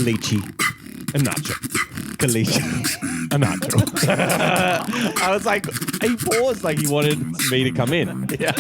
Caliche, and Nacho. Caliche, and Nacho. I was like, he paused like he wanted me to come in. Yeah,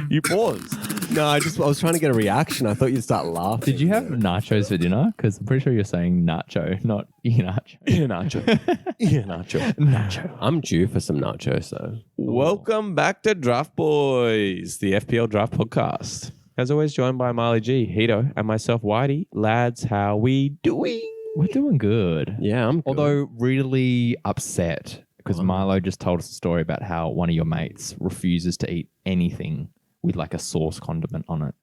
you paused. No, I was trying to get a reaction. I thought you'd start laughing. Did you have nachos for dinner? Because I'm pretty sure you're saying nacho, not nacho. Yeah, Nacho. Yeah, Nacho. Nacho. I'm due for some nachos, though. Welcome back to Draft Boys, the FPL Draft Podcast. As always, joined by Marley G, Hito, and myself, Whitey. Lads, how we doing? We're doing good. Yeah, I'm good. Although really upset because Milo just told us a story about how one of your mates refuses to eat anything with like a sauce condiment on it.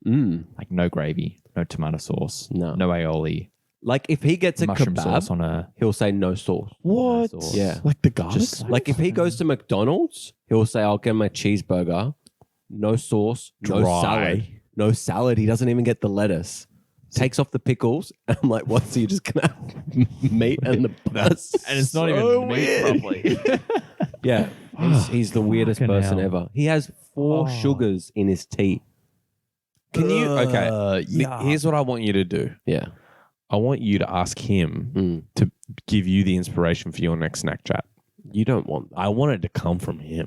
Like no gravy, no tomato sauce, No. aioli, Like, if he gets a mushroom sauce kebab, on a... he'll say no sauce. What? sauce. Yeah. Like the garlic? Just like if he goes to McDonald's, he'll say, I'll get him a cheeseburger, no sauce, no Dry. salad. No salad. He doesn't even get the lettuce. Takes off the pickles. And I'm like, what? So you're just going to have meat and the bus? And it's not So even weird. made properly. Yeah. He's the weirdest Fucking person hell. ever. He has 4 sugars in his tea. Can you? Okay. yeah. Here's what I want you to do. Yeah. I want you to ask him Mm. to give you the inspiration for your next snack chat. You don't want that. I want it to come from him.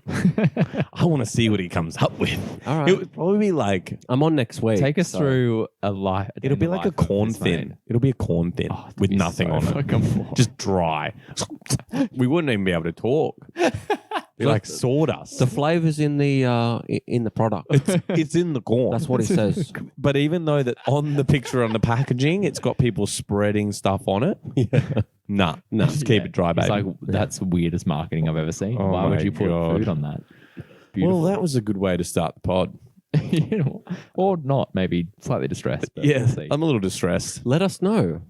I want to see what he comes up with. All right. It would probably be like, I'm on next week. Take us so- through a life. it'll be like a corn thin. It'll be a corn thin with nothing on it. Just dry. We wouldn't even be able to talk. Be like sawdust. The flavor's in the product. It's in the corn. That's what it says. But even though that on the picture on the packaging, it's got people spreading stuff on it. Yeah. Nah. Just keep it dry, It's baby. like, that's the weirdest marketing I've ever seen. Oh Why would my you put God. food on that? Well, Beautiful. that was a good way to start the pod. You know, or not, maybe slightly distressed. But Yeah, we'll see. I'm a little distressed. Let us know.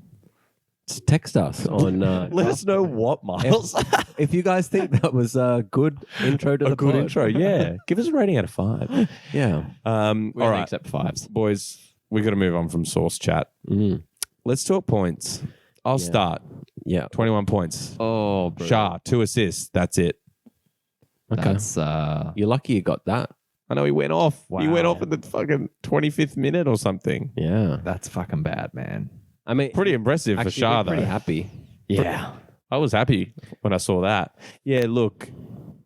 Just text us on. Let us know what, Miles. If you guys think that was a good intro to A the good pod. intro, yeah. Give us a rating out of 5. Yeah. We All only right, accept 5s. boys, we got to move on from sauce chat. Mm. Let's talk points. I'll Yeah. start. Yeah. 21 points. Oh, Shah, 2 assists. That's it. Okay. That's You're lucky you got that. I know he went off. He Wow. went off in the fucking 25th minute or something. Yeah. that's fucking bad, man. I mean, Pretty impressive for actually, Shah, we're pretty though. happy. Yeah. I was happy when I saw that. Yeah, look,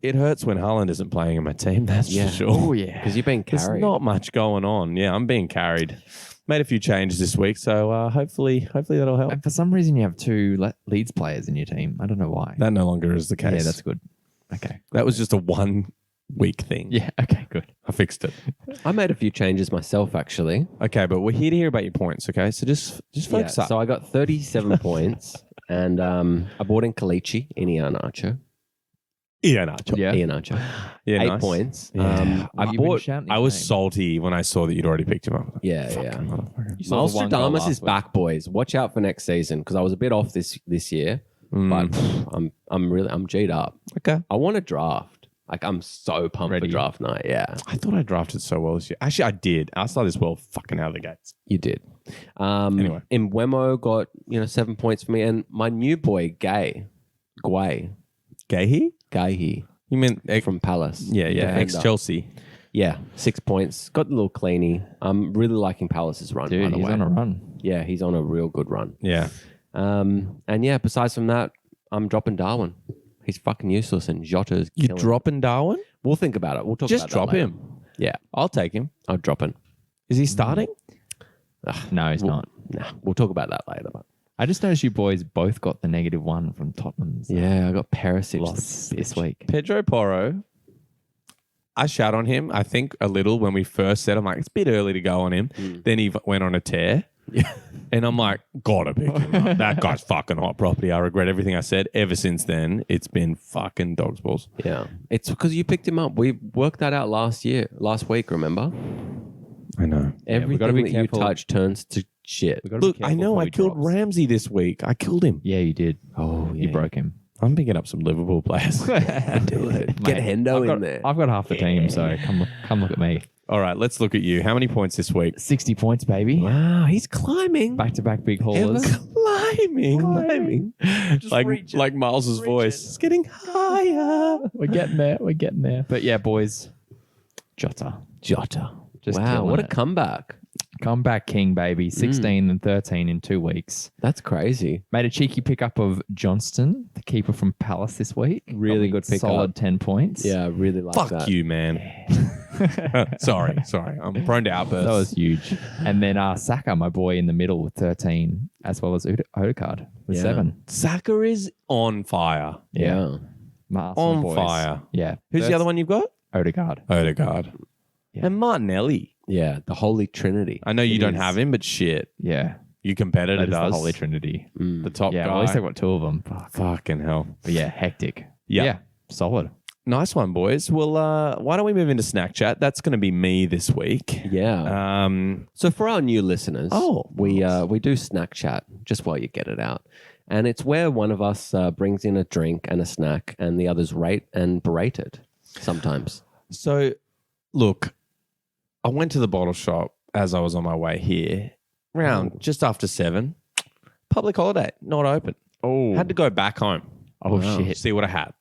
it hurts when Haaland isn't playing in my team, that's Yeah. for sure. Oh yeah. Because you've been There's carried. not much going on. Yeah, I'm being carried. Made a few changes this week, so hopefully that'll help. And for some reason, you have 2 Leeds players in your team. I don't know why. That no longer is the case. Yeah, that's good. Okay. That was just a 1 week thing. Yeah. Okay. Good. I fixed it. I made a few changes myself, actually. Okay, but we're here to hear about your points, okay? So just focus up. So I got 37 points, and I bought in Caliche in Iheanacho. Yeah, Nacho. Yeah. Iheanacho. Yeah, 8 nice. points. Yeah. I I bought. was salty when I saw that you'd already picked him up. Yeah, Fucking yeah. motherfucker. You saw the one goal Malstradamus last is week. back, boys. Watch out for next season because I was a bit off this year, but I'm G'd up. Okay. I want to draft. Like, I'm so pumped Ready. for draft night. Yeah, I thought I drafted so well this year. Actually, I did. I started this well fucking out of the gates. you did. Anyway. In Wemo got 7 points for me, and my new boy Guay, Gahey? Gahey You mean from Palace. yeah, Defender. ex-Chelsea. Yeah, 6 points. Got a little cleany. I'm really liking Palace's run. by Dude, the he's way. on a run. Yeah, he's on a real good run. Yeah. And yeah, besides from that, I'm dropping Darwin. He's fucking useless, and Jota's You killing it. dropping Darwin? We'll think about it. We'll talk Just about drop that later. him. Yeah, I'll take him. I'll drop him. Is he starting? No, he's not. Nah, we'll talk about that later. But I just noticed you boys both got the -1 from Tottenham. So yeah, I got Perisic lost this week. Pedro Porro. I shout on him, I think, a little when we first said, I'm like, it's a bit early to go on him. Then he went on a tear. Yeah. And I'm like, gotta pick him up. That guy's fucking hot property. I regret everything I said. Ever since then, it's been fucking dog's balls. Yeah, it's because you picked him up. We worked that out last week. Remember? I know. we gotta Everything be that careful. you touch turns to shit. We gotta be Look, I careful know before I he killed drops. Ramsey this week. I killed him. Yeah, you did. Oh, You broke him. I'm picking up some Liverpool players. Do it. Get Mate, Hendo I've got- in there. I've got half the team, so come look at me. All right, let's look at you. How many points this week? 60 points, baby. Wow, he's climbing. Back-to-back big haulers. Climbing. Like Miles's voice. It's getting higher. We're getting there. We're getting there. But yeah, boys, Jota. Jota. Just wow, killing what a it. comeback. Comeback king, baby. 16 and 13 in 2 weeks. That's crazy. Made a cheeky pickup of Johnston, the keeper from Palace this week. Really Got me good pickup. Solid 10 points. Yeah, I really like Fuck that. you, man. sorry. I'm prone to outbursts. That was huge. And then Saka, my boy, in the middle with 13, as well as Odegaard with Yeah. 7. Saka is on fire. Yeah. My Arsenal On boys. fire. Yeah. Who's the other one you've got? Odegaard. Odegaard. Yeah. And Martinelli. Yeah, the Holy Trinity. I know you It don't is. have him, but shit. Yeah. Your competitor That is does. the Holy Trinity. The top Yeah, guy. well, at least they've got 2 of them. Fuck. Fucking hell. But yeah, hectic. Yeah. Solid. Nice one, boys. Well, why don't we move into snack chat? That's going to be me this week. Yeah. So for our new listeners, Oh. we do snack chat just while you get it out, and it's where one of us brings in a drink and a snack, and the others rate and berate it. Sometimes. So, look, I went to the bottle shop as I was on my way here, around just after 7. Public holiday, not open. Oh. Had to go back home. Oh, shit. See what I had.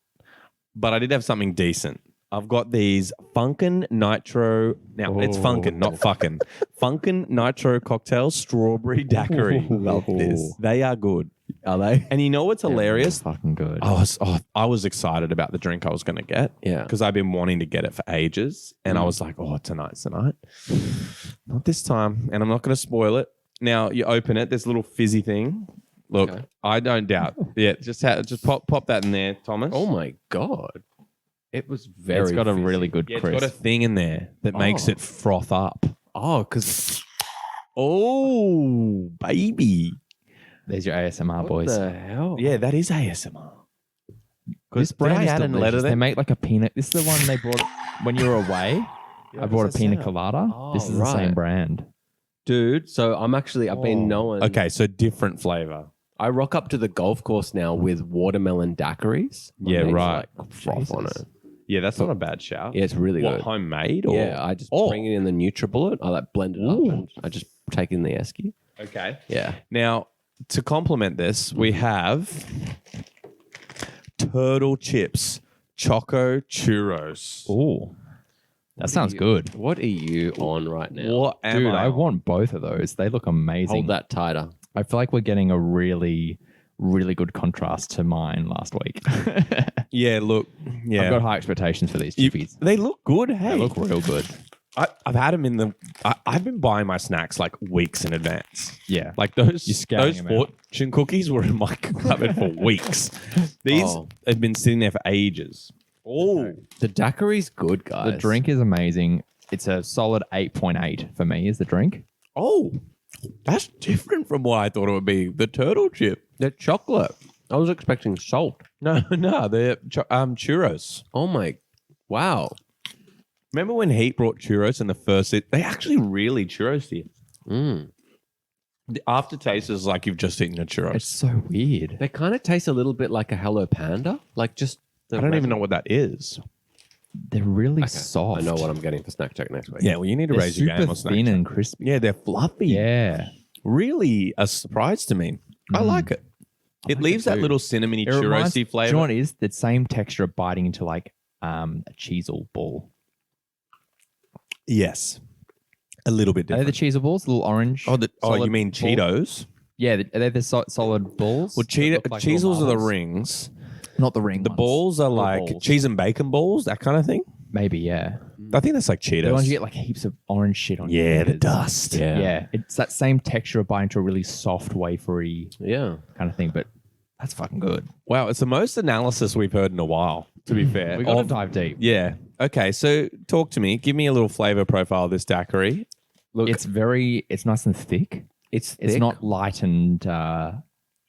But I did have something decent. I've got these Funkin' Nitro. Now, it's Funkin', not fucking. Funkin' Nitro cocktails, strawberry daiquiri. Love this. They are good. Are they? And you know what's hilarious? Fucking good. I was excited about the drink I was going to get. Yeah. Because I've been wanting to get it for ages. And I was like, tonight's the night. Not this time. And I'm not going to spoil it. Now, you open it, this little fizzy thing. Look, Okay. I don't doubt. Yeah, just pop that in there, Thomas. Oh my god! It was very. it's got a fizzy. really good Yeah, it's crisp. got a thing in there that makes Oh. it froth up. Oh, because Oh, baby. There's your ASMR, what boys. the hell? Yeah, that is ASMR. This Did brand I is add a delicious. letter They there? make like a peanut. This is the one they brought when you were away. I brought a does that pina sound? colada. Oh, this is the same right. brand. Dude. So I've been knowing. Okay, so different flavor. I rock up to the golf course now with watermelon daiquiris. My Yeah, mate's right. Like froth on Jesus. it. Yeah, that's not a bad shout. Yeah, it's really What, good. homemade? Or? Yeah, I just Oh. bring it in the NutriBullet. I like blend it up Ooh. and I just take it in the esky. Okay. Yeah. Now, to complement this, we have turtle chips, choco churros. Oh, that sounds good. What are you on right now? What am Dude, I I on? want both of those. They look amazing. Hold that tighter. I feel like we're getting a really, really good contrast to mine last week. Yeah, look. Yeah. I've got high expectations for these You- chippies. they look good. Hey, They look real good. I've had them in the. I've been buying my snacks like weeks in advance. Yeah. Like those You're scouting them out. fortune cookies were in my cupboard for weeks. These Oh. have been sitting there for ages. Oh, The daiquiri's good, guys. The drink is amazing. It's a solid 8.8 for me, is the drink. oh, that's different from what I thought it would be. The turtle chip. They're chocolate. I was expecting salt. No, they're churros. Oh my. Wow. Remember when Heat brought churros in the first? They actually really churros here. Mm. The aftertaste is like you've just eaten a churros. It's so weird. They kind of taste a little bit like a Hello Panda. Like just. I don't even know what that is. They're really Okay. soft. I know what I'm getting for Snack Check next week. Yeah, well, you need to They're raise your game super on snack. thin Chat. and crispy. Yeah, they're fluffy. Yeah. Really a surprise to me. I like it. It like leaves it that too. little cinnamony It reminds, churrosy do you know flavor. what it is? The same texture of biting into like a cheesel ball. Yes, a little bit Are they different. the cheesel balls? The little orange? you solid mean ball? Cheetos? Yeah, are they the solid balls? Well, that look like Cheezels little are the marbles? rings. Not the ring The ones. balls are Little like balls. cheese and bacon balls, that kind of thing. Maybe, yeah. I think that's like Cheetos. The ones you get like heaps of orange shit on your yeah, the fingers. dust. Yeah. Yeah, it's that same texture of biting to a really soft, wafery Yeah. kind of thing, but that's fucking good. Wow, it's the most analysis we've heard in a while, to be fair. We got to Of- dive deep. Yeah. Okay, so talk to me. Give me a little flavor profile of this daiquiri. Look, It's nice and thick. it's It's thick. not light and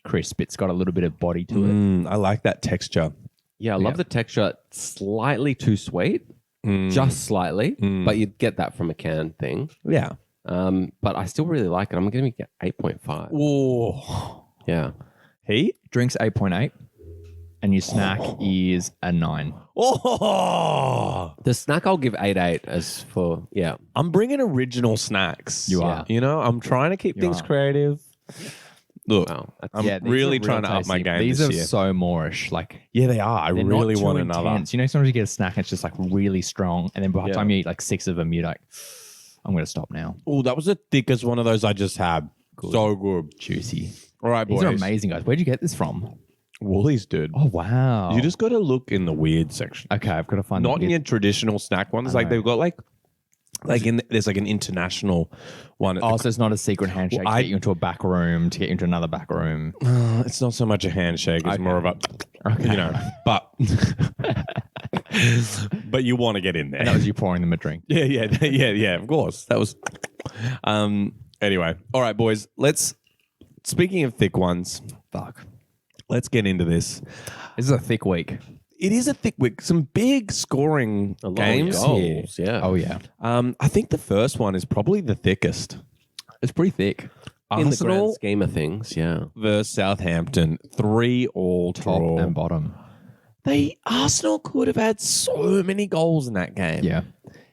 crisp. It's got a little bit of body to it. I like that texture. Yeah, I love Yeah. the texture. Slightly too sweet, just slightly, but you'd get that from a can thing. Yeah. But I still really like it. I'm going to get 8.5. Oh. Yeah. Heat? Drink's 8.8, and your snack is a 9. Oh. The snack I'll give 8.8 as for, yeah. I'm bringing original snacks. You are. You know, I'm trying to keep You things are. creative. Look, Wow. I'm Yeah, these really are trying real to up my tasty. game These this are year. so Moorish. Like, Yeah, they are. I they're really not too want another. intense. You know, sometimes you get a snack and it's just like really strong, and then by the Yeah. time you eat like 6 of them, you're like, I'm going to stop now. Oh, that was the thickest one of those I just had. So good. Juicy. All right, boys. These are amazing, guys. Where'd you get this from? Woolies, dude. Oh, wow. You just got to look in the weird section. Okay, I've got to find Not the in your traditional snack ones. I Like know. they've got there's like an international one. Oh, so it's not a secret handshake Well, to get you into a back room, to get you into another back room. It's not so much a handshake. It's Okay. more of a, Okay. you know, but but you want to get in there. And that was you pouring them a drink. Yeah. Of course, that was. Anyway, all right, boys. Speaking of thick ones, Fuck. let's get into this. This is a thick week. It is a thick week. Some big scoring A lot of games here. goals, yeah. Oh, yeah. I think the first one is probably the thickest. It's pretty thick. In the grand Arsenal scheme of things, yeah. versus Southampton, 3-all Top draw. and bottom. Arsenal could have had so many goals in that game. Yeah.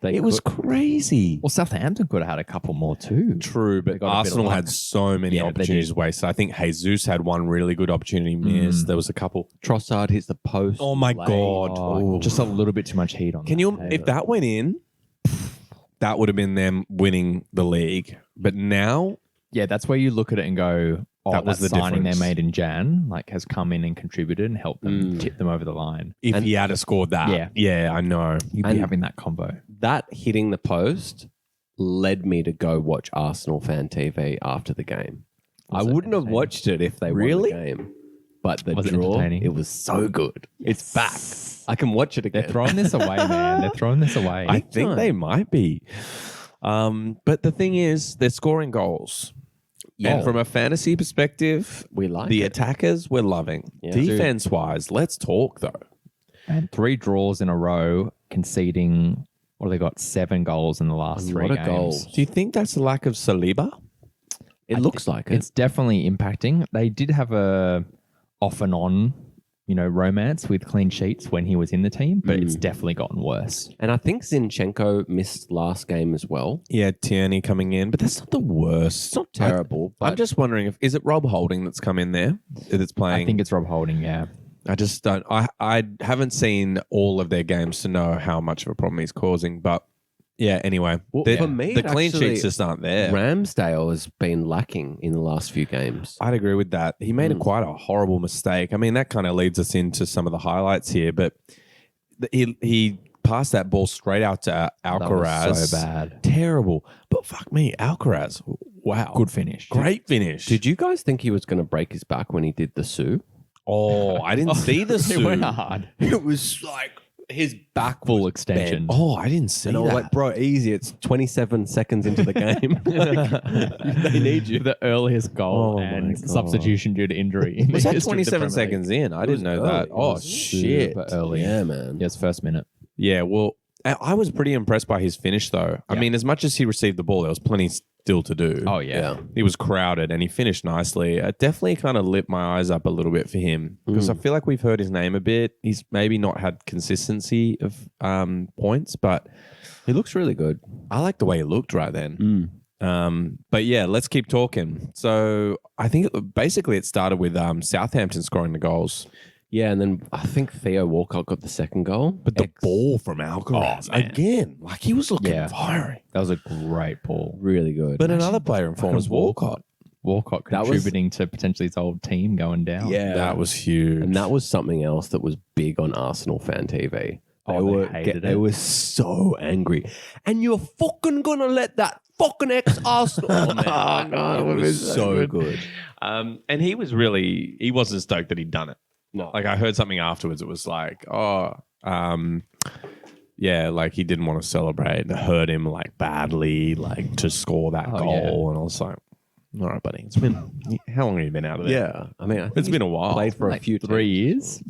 It was crazy. Well, Southampton could have had a couple more too. True, but got a bit of Arsenal luck. had so many Yeah, they opportunities wasted. I think Jesus had one really good opportunity missed. There was a couple. Trossard hits the post. Oh my late. God. Oh, Ooh. just a little bit too much heat on Can that. you, if that went in, that would have been them winning the league. But now, Yeah, that's where you look at it and go, oh, That was that the signing difference. they made in Jan has come in and contributed and helped them tip them over the line. if And- he had scored that, Yeah. I know. You'd And- be having that combo. That hitting the post led me to go watch Arsenal Fan TV after the game. Was I it wouldn't have entertaining? watched it if they Really? won the game. But the Was it draw, entertaining? it was so good. It's back. I can watch it again. They're throwing this away, man. They're throwing this away. I think time. they might be. But the thing is, they're scoring goals. Yeah. And from a fantasy perspective, We like the it. attackers we're loving. Yeah. Defense wise, let's talk though. And 3 draws in a row, conceding, what have they got? 7 goals in the last A 3 lot of games. goals. Do you think that's a lack of Saliba? It looks like it. It's definitely impacting. They did have a off and on, romance with clean sheets when he was in the team, but it's definitely gotten worse. And I think Zinchenko missed last game as well. Yeah, Tierney coming in, but that's not the worst. It's not terrible, I'm but just wondering is it Rob Holding that's come in there that's playing? I think it's Rob Holding, yeah. I just don't. I haven't seen all of their games to know how much of a problem he's causing. But yeah, anyway, Well, the, for me, the it clean actually- sheets just aren't there. Ramsdale has been lacking in the last few games. I'd agree with that. He made quite a horrible mistake. I mean, that kind of leads us into some of the highlights here. But he passed that ball straight out to Alcaraz. That was so bad. Terrible. But fuck me, Alcaraz. Wow, Good finish. great finish. Did you guys think he was going to break his back when he did the Sue? Oh, I didn't see the It went suit. hard. It was like his back Full extension. Oh, I didn't see And I that. was like, bro, easy. It's 27 seconds into the game. Like, they need you. The earliest goal Oh my and God. substitution due to injury. Was that History of the 27 Premier League. seconds in? I didn't know early. that. It Oh, was shit. Super early. Yeah, man. Yes, first minute. Yeah, well, I was pretty impressed by his finish, though. I Yeah. mean, as much as he received the ball, there was plenty still to do. Oh, yeah. He was crowded and he finished nicely. It definitely kind of lit my eyes up a little bit for him because I feel like we've heard his name a bit. He's maybe not had consistency of points, but He looks really good. I like the way he looked right then. But yeah, let's keep talking. So I think basically it started with Southampton scoring the goals. Yeah, and then I think Theo Walcott got the second goal. But the ball from Alcaraz, Oh, man. again, like he was looking Yeah. fiery. That was a great ball. Really good. But another player in form was Walcott. Walcott That was- contributing to potentially his old team going down. yeah. That was huge. And that was something else that was big on Arsenal Fan TV. Oh, they hated they it. were so angry. And you're fucking gonna let that fucking ex-Arsenal. Oh, man. God, it was so good. And he wasn't stoked that he'd done it. No. Like I heard something afterwards. It was like, yeah, like he didn't want to celebrate. It hurt him like badly, like to score that Oh, goal. yeah. And I was like, all right, buddy. It's been how long have you been out of there? Yeah. I mean, I think It's he's been a while. played for a Like few 3 teams. years.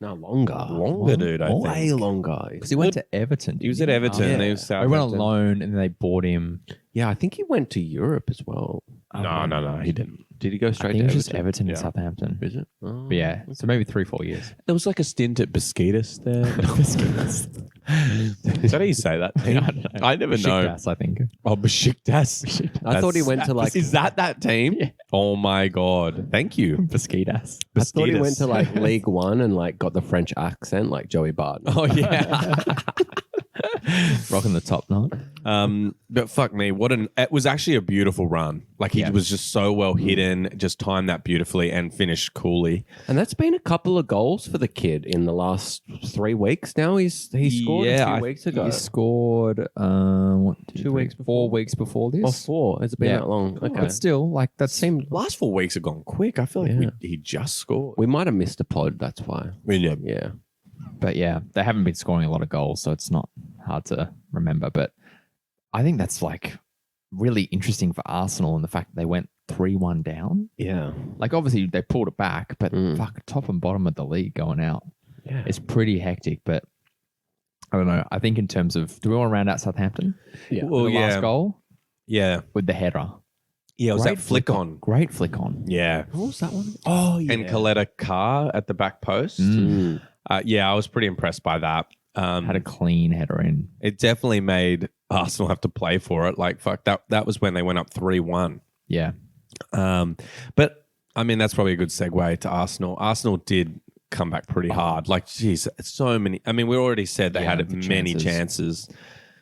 No, longer. Longer, dude. I Way think. longer. Because he went to Everton. He was didn't at Everton. yeah. He was He went on Southampton. loan and then they bought him. Yeah, I think he went to Europe as well. No, he didn't. Did he go I straight think it to was just Everton? Everton and Yeah. Southampton. Is it? Oh. But yeah, so maybe 3-4 years. There was like a stint at Besiktas there. Is that how you say that? team? I don't know. I never know. Besiktas, I think. Oh, Besiktas. I thought he went to like. Is that team? Yeah. Oh my god! Thank you. Besiktas. I thought he Besiktas. went to like League One and like got the French accent like Joey Barton. Oh yeah. Rocking the top knot. But fuck me, it was actually a beautiful run. Like he Yeah. was just so well hidden, just timed that beautifully and finished coolly. And that's been a couple of goals for the kid in the last 3 weeks now. He scored Yeah, a I- few weeks ago. He scored 2 2 weeks 4 weeks before this. Or 4. Has it been Yeah. that long? Okay. But still, like that seemed Last 4 weeks have gone quick. I feel like Yeah. he just scored. We might have missed a pod, that's why. Yeah. But yeah, they haven't been scoring a lot of goals, so it's not hard to remember. But I think that's like really interesting for Arsenal and the fact that they went 3-1 down. Yeah. Like obviously they pulled it back, but Mm. fuck, top and bottom of the league going out. Yeah. It's pretty hectic. But I don't know. I think in terms of, do we want to round out Southampton? Yeah. Well, The last goal Yeah. with the header. Yeah, it was Great that flick on. Great flick on. Yeah. What was that one? Oh, yeah. And Coletta Carr at the back post. Mm. Yeah, I was pretty impressed by that. Had a clean header in. It definitely made Arsenal have to play for it. Like, fuck, that was when they went up 3-1. Yeah. But, I mean, that's probably a good segue to Arsenal. Arsenal did come back pretty hard. Like, geez, so many. I mean, we already said they Yeah, had the many chances. chances.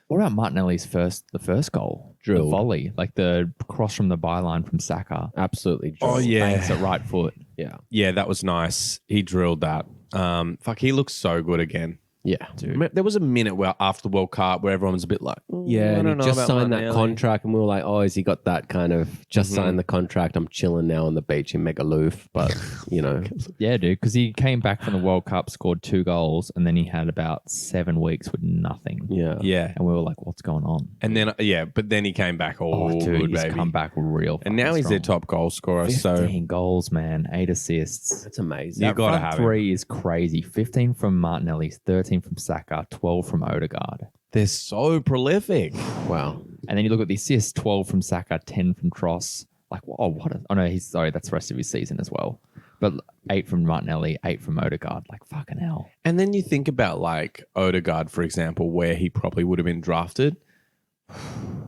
What about Martinelli's the first goal? Drilled. The volley, like the cross from the byline from Saka. Absolutely. Oh, drilled. yeah. Banks at right foot. Yeah. Yeah, that was nice. He drilled that. Fuck, he looks so good again. Yeah. There was a minute where after the World Cup where everyone was a bit like, Yeah, I and he don't know just about signed that Martinelli. contract, and we were like, "Oh, has he got that kind of just signed the contract? I'm chilling now on the beach in Megaloof." But you know, Yeah, dude, because he came back from the World Cup, scored 2 goals, and then he had about 7 weeks with nothing. yeah, Yeah. And we were like, what's going on? And then, but then he came back all dude, good, he's baby. come back real And now fucking he's their strong. top goal scorer. So 15 goals, man. 8 assists. that's amazing. You That gotta front have him. 3 is crazy. 15 from Martinelli, 13 from Saka, 12 from Odegaard. they're so prolific. Wow. And then you look at the assists, 12 from Saka, 10 from Tross. Like, oh, oh no, that's the rest of his season as well. But 8 from Martinelli, 8 from Odegaard. Like, fucking hell. And then you think about like Odegaard, for example, where he probably would have been drafted.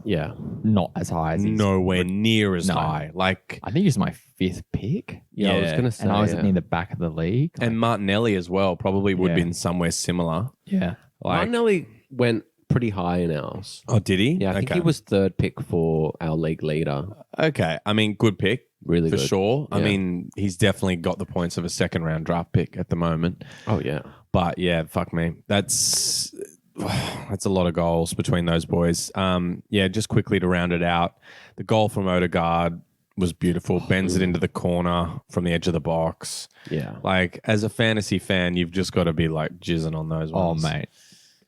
Yeah, Not as high as he's. Nowhere near as No. high. Like, I think he's my 5th pick. yeah. I was Yeah. gonna say, And I was yeah. near the back of the league. and Martinelli as well probably would have Yeah. been somewhere similar. Yeah. Like, Martinelli went pretty high in ours. oh, did he? Yeah, I think okay. he was 3rd pick for our league leader. Okay. I mean, good pick. Really For good. sure. I Yeah. mean, he's definitely got the points of a 2nd-round draft pick at the moment. Oh yeah, But yeah, fuck me. That's a lot of goals between those boys. Yeah, just quickly to round it out, the goal from Odegaard was beautiful. Bends it into the corner from the edge of the box. yeah. Like, as a fantasy fan, you've just got to be like jizzing on those Oh, ones. mate.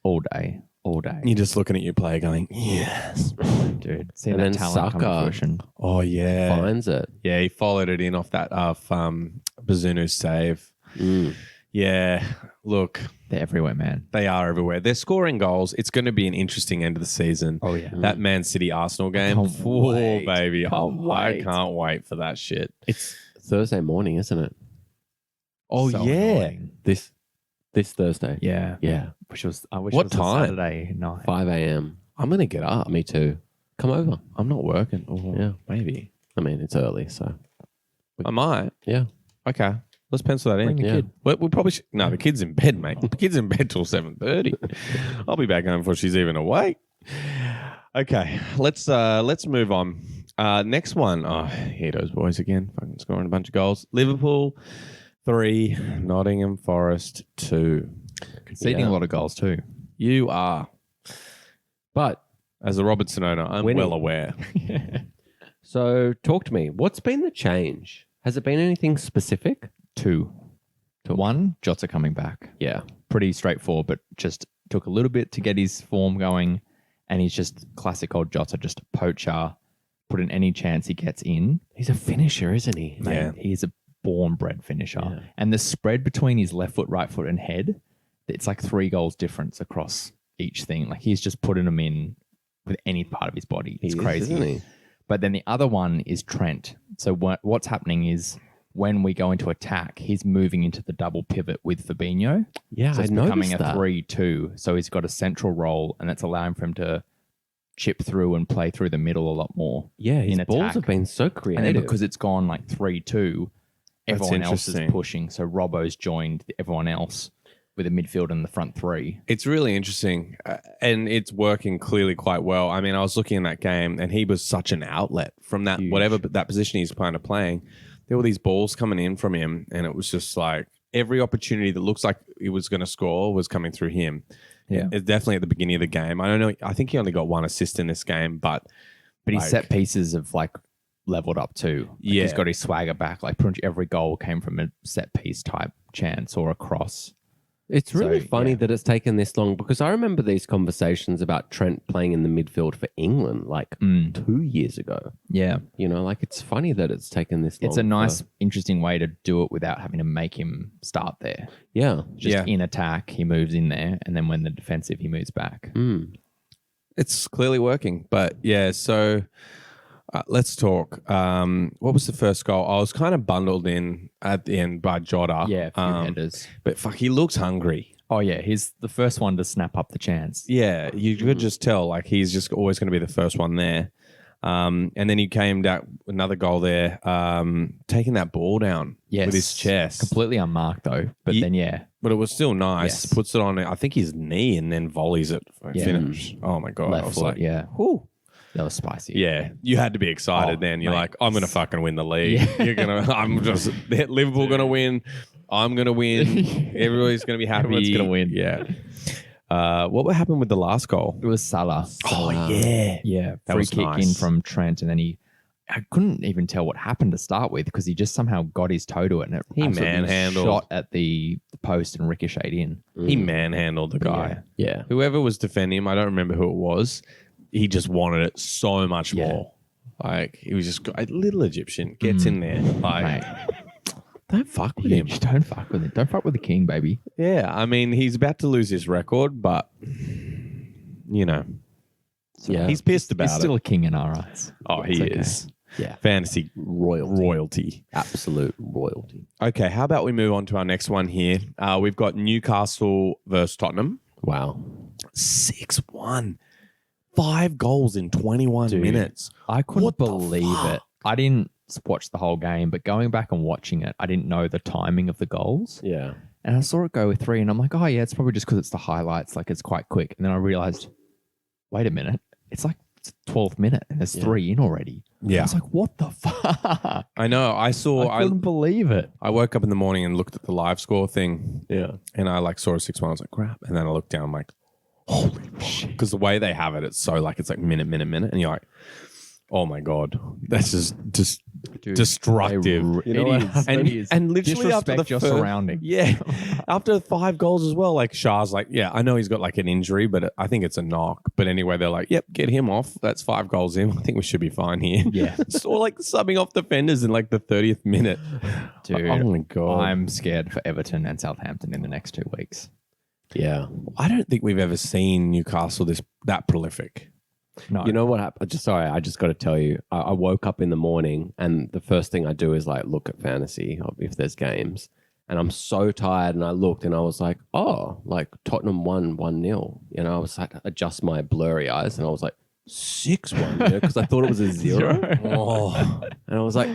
All day. All day. You're just looking at your player going, yes. Dude. Seeing And that then talent come to Saka. fruition. Oh, yeah. Finds it. Yeah, he followed it in off that Bazunu's save. Mm. Yeah, look, They're everywhere, man. they are everywhere. They're scoring goals. It's going to be an interesting end of the season. Oh, yeah. That Man City Arsenal game. can't Oh, wait. baby. Can't I wait. can't wait for that shit. It's Thursday morning, isn't it? Oh, So yeah. annoying. This Thursday. Yeah. Yeah. I wish What it was a time? Saturday night. 5 a.m. I'm going to get up. Me too. Come over. I'm not working. Oh, Yeah. maybe. I mean, it's early, so I might. yeah. Okay. Let's pencil that in. Bring the Yeah. kid. We'll probably... No, the kid's in bed, mate. The kid's in bed till 7:30. I'll be back home before she's even awake. Okay. Let's move on. Next one. Oh, here those boys again. Fucking scoring a bunch of goals. Liverpool 3, Nottingham Forest 2. Conceding Yeah. a lot of goals, too. You are, But as a Robertson owner, I'm Winning. well aware. so talk to me. What's been the change? Has it been anything specific? 2. 1, Jota coming back. Yeah. Pretty straightforward, but just took a little bit to get his form going. And he's just classic old Jota, just a poacher. Put in any chance he gets in. He's a finisher, isn't he? Mate, Yeah. he's a born-bred finisher. Yeah. And the spread between his left foot, right foot, and head, it's like 3 goals difference across each thing. Like he's just putting them in with any part of his body. It's He is, crazy. isn't he? But then the other one is Trent. So what's happening is when we go into attack, he's moving into the double pivot with Fabinho. Yeah, So I it's becoming noticed a that. 3-2. So he's got a central role, and that's allowing for him to chip through and play through the middle a lot more. Yeah, his in balls attack. have been so And creative. then because it's gone like 3-2, That's everyone else is interesting. pushing. So Robbo's joined everyone else. with a midfield and the front three. It's really interesting, and it's working clearly quite well. I mean, I was looking in that game, and he was such an outlet from that Huge. whatever that position he's kind of playing. There were these balls coming in from him, and it was just like every opportunity that looks like he was going to score was coming through him. Yeah. It's definitely at the beginning of the game. I don't know. I think he only got one assist in this game, but His like- set pieces have like leveled up too. Like, Yeah. he's got his swagger back. Like pretty much every goal came from a set piece type chance or a cross. It's really So, funny yeah. that it's taken this long because I remember these conversations about Trent playing in the midfield for England like 2 years ago. Yeah. You know, like it's funny that it's taken this long. It's a nice, for- interesting way to do it without having to make him start there. yeah. Just Yeah. in attack, he moves in there, and then when the defensive, he moves back. Mm. it's clearly working. But yeah, so let's talk. What was the first goal? I was kind of bundled in at the end by Jota. Yeah, a few headers. But fuck, he looks hungry. Oh yeah, he's the first one to snap up the chance. Yeah, you could just tell like he's just always going to be the first one there. And then he came down another goal there, taking that ball down with his chest. completely unmarked though. But Ye- then yeah, But it was still nice. Yes. Puts it on, I think his knee, and then volleys it for Yeah. finish. Oh my god! I left was foot. like, Yeah, whew. that was spicy. Yeah, you had to be excited Oh, then. You're mate. like, I'm gonna fucking win the league. Yeah. You're gonna. I'm just Liverpool gonna win. I'm gonna win. Everybody's gonna be happy. Everyone's gonna win. Yeah. What happened with the last goal? It was Salah. yeah. Yeah, That free was kick nice. in from Trent, and then I couldn't even tell what happened to start with because he just somehow got his toe to it and it He absolutely manhandled. shot at the post and ricocheted in. He manhandled the guy. Yeah. Whoever was defending him, I don't remember who it was. He just wanted it so much Yeah. more. Like he was just a little Egyptian gets in there. Like Mate, don't fuck with him. just don't fuck with it. Don't fuck with the king, baby. Yeah, I mean he's about to lose his record, but you know Yeah. he's pissed about He's still it. a king in our eyes. Oh, he It's okay. is Yeah. fantasy royalty. Absolute royalty. Okay, how about we move on to our next one here? We've got Newcastle versus Tottenham. Wow. 6-1. 5 goals in 21 Dude. minutes. I couldn't What the believe fuck? it. I didn't watch the whole game, but going back and watching it, I didn't know the timing of the goals. Yeah. And I saw it go with 3, and I'm like, oh, yeah, it's probably just because it's the highlights. Like, it's quite quick. And then I realized, wait a minute. It's like it's 12th minute, and there's 3 in already. I Yeah, was like, what the fuck? I know. I couldn't believe it. I woke up in the morning and looked at the live score thing, Yeah. and I like saw a 6-1. I was like, crap. And then I looked down, I'm like, holy shit. Because the way they have it, it's so like, it's like minute. And you're like, oh my God, that's just Dude, destructive. You know what happened? And literally after the disrespect your first- surrounding. Yeah. After 5 goals as well, like Shah's like, yeah, I know he's got like an injury, but I think it's a knock. But anyway, they're like, yep, get him off. That's 5 goals in. I think we should be fine here. Yeah. Or like subbing off defenders in like the 30th minute. Dude, Oh my God. I'm scared for Everton and Southampton in the next 2 weeks. Yeah. I don't think we've ever seen Newcastle that prolific. No. You know what happened? I just got to tell you. I woke up in the morning and the first thing I do is like look at fantasy if there's games. And I'm so tired and I looked and I was like, oh, like Tottenham won 1-0. You know, I was like, adjust my blurry eyes and I was like, 6-1, you know, because I thought it was a 0. Oh. And I was like,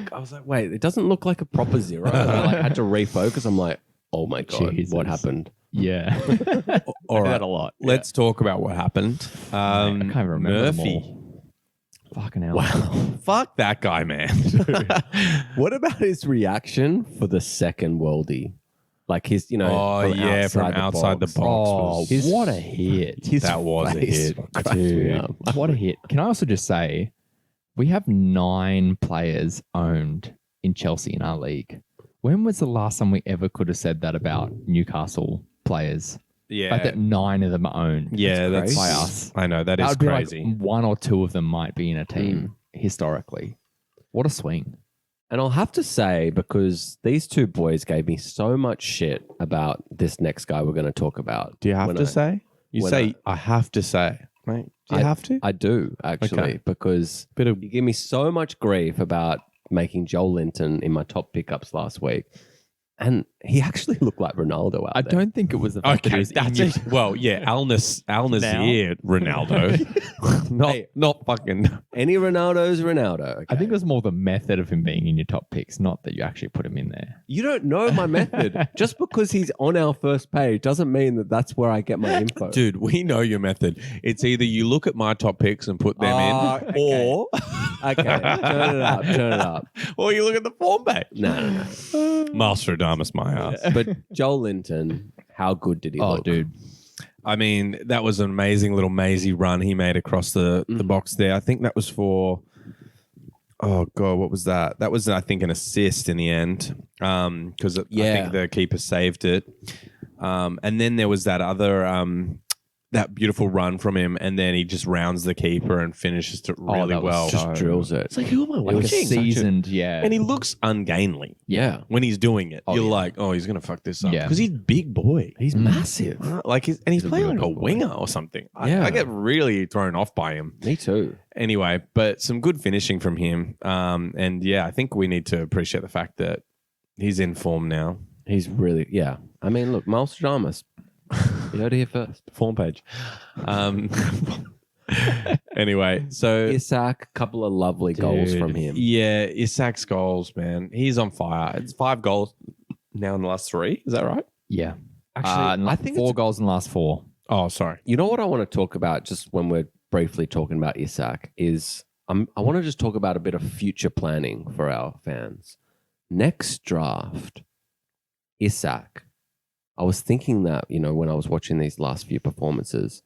wait, it doesn't look like a proper 0. And I like had to refocus. I'm like, oh my God, Jesus. what happened? Yeah. All That right. a lot. Let's talk about what happened. I can't even remember them Murphy. all. Fucking hell. Fuck that guy, man. What about his reaction for the second worldie? Like his, you know, from outside the box. Oh, was- what a hit. That was a hit. Dude, what a hit. Can I also just say, we have 9 players owned in Chelsea in our league. When was the last time we ever could have said that about Newcastle players? Yeah. Like that 9 of them are owned. Yeah, that's by us. I know that That is would be crazy. like 1 or 2 of them might be in a team historically. What a swing. And I'll have to say, because these two boys gave me so much shit about this next guy we're going to talk about. Do you have when to I- say? You when say I have to say, mate. Do you have to? I do, actually, Okay. because Bit of you give me so much grief about making Joel Linton in my top pickups last week. And he actually looked like Ronaldo out I there. don't think it was the fact that he Okay, was in that's your- it. Well, yeah, Al Nassr, Ronaldo, not Hey. not fucking. Any Ronaldo's Ronaldo. Okay? I think it was more the method of him being in your top picks, not that you actually put him in there. You don't know my method. Just because he's on our first page doesn't mean that that's where I get my info. Dude, we know your method. It's either you look at my top picks and put them Oh, in, okay. or Okay, turn it up. or you look at the form page. No. Mastradamus, my ass. But Joel Linton, how good did he Oh, look? dude. I mean, that was an amazing little mazy run he made across the box there. I think that was for. Oh god, what was that? That was, I think, an assist in the end, because I Yeah. think the keeper saved it. And then there was that other that beautiful run from him, and then he just rounds the keeper and finishes it really that was well. so- Just drills it. It's like, who am I Like a watching? seasoned, yeah. And he looks ungainly Yeah. when he's doing it. Oh, You're yeah. like, oh, he's gonna fuck this up Yeah. because he's big boy. He's massive. Like, and he's a playing really like a big boy. winger or something. Yeah. I get really thrown off by him. Me too. Anyway, but some good finishing from him. And yeah, I think we need to appreciate the fact that he's in form now. He's really, yeah. I mean, look, Mastradamus. You heard it here first. Form page. Anyway, so Isak, couple of lovely goals dude, from him. Yeah, Isak's goals, man. He's on fire. It's 5 goals now in the last 3. Is that right? yeah. Actually, I think 4 goals in the last 4. Oh, sorry. you know what I want to talk about just when we're briefly talking about Isak is I want to just talk about a bit of future planning for our fans. Next draft, Isak. I was thinking that, when I was watching these last few performances,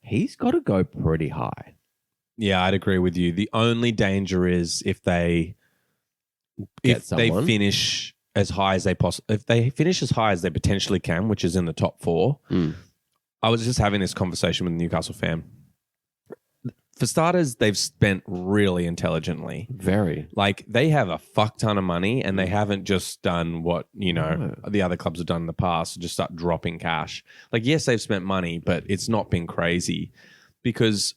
he's got to go pretty high. Yeah, I'd agree with you. The only danger is if they Get someone. finish as high as they possibly, if they finish as high as they potentially can, which is in the top 4. I was just having this conversation with a Newcastle fan. For starters, they've spent really intelligently. Very. Like, they have a fuck ton of money, and they haven't just done what the other clubs have done in the past, just start dropping cash. Like, yes, they've spent money, but it's not been crazy because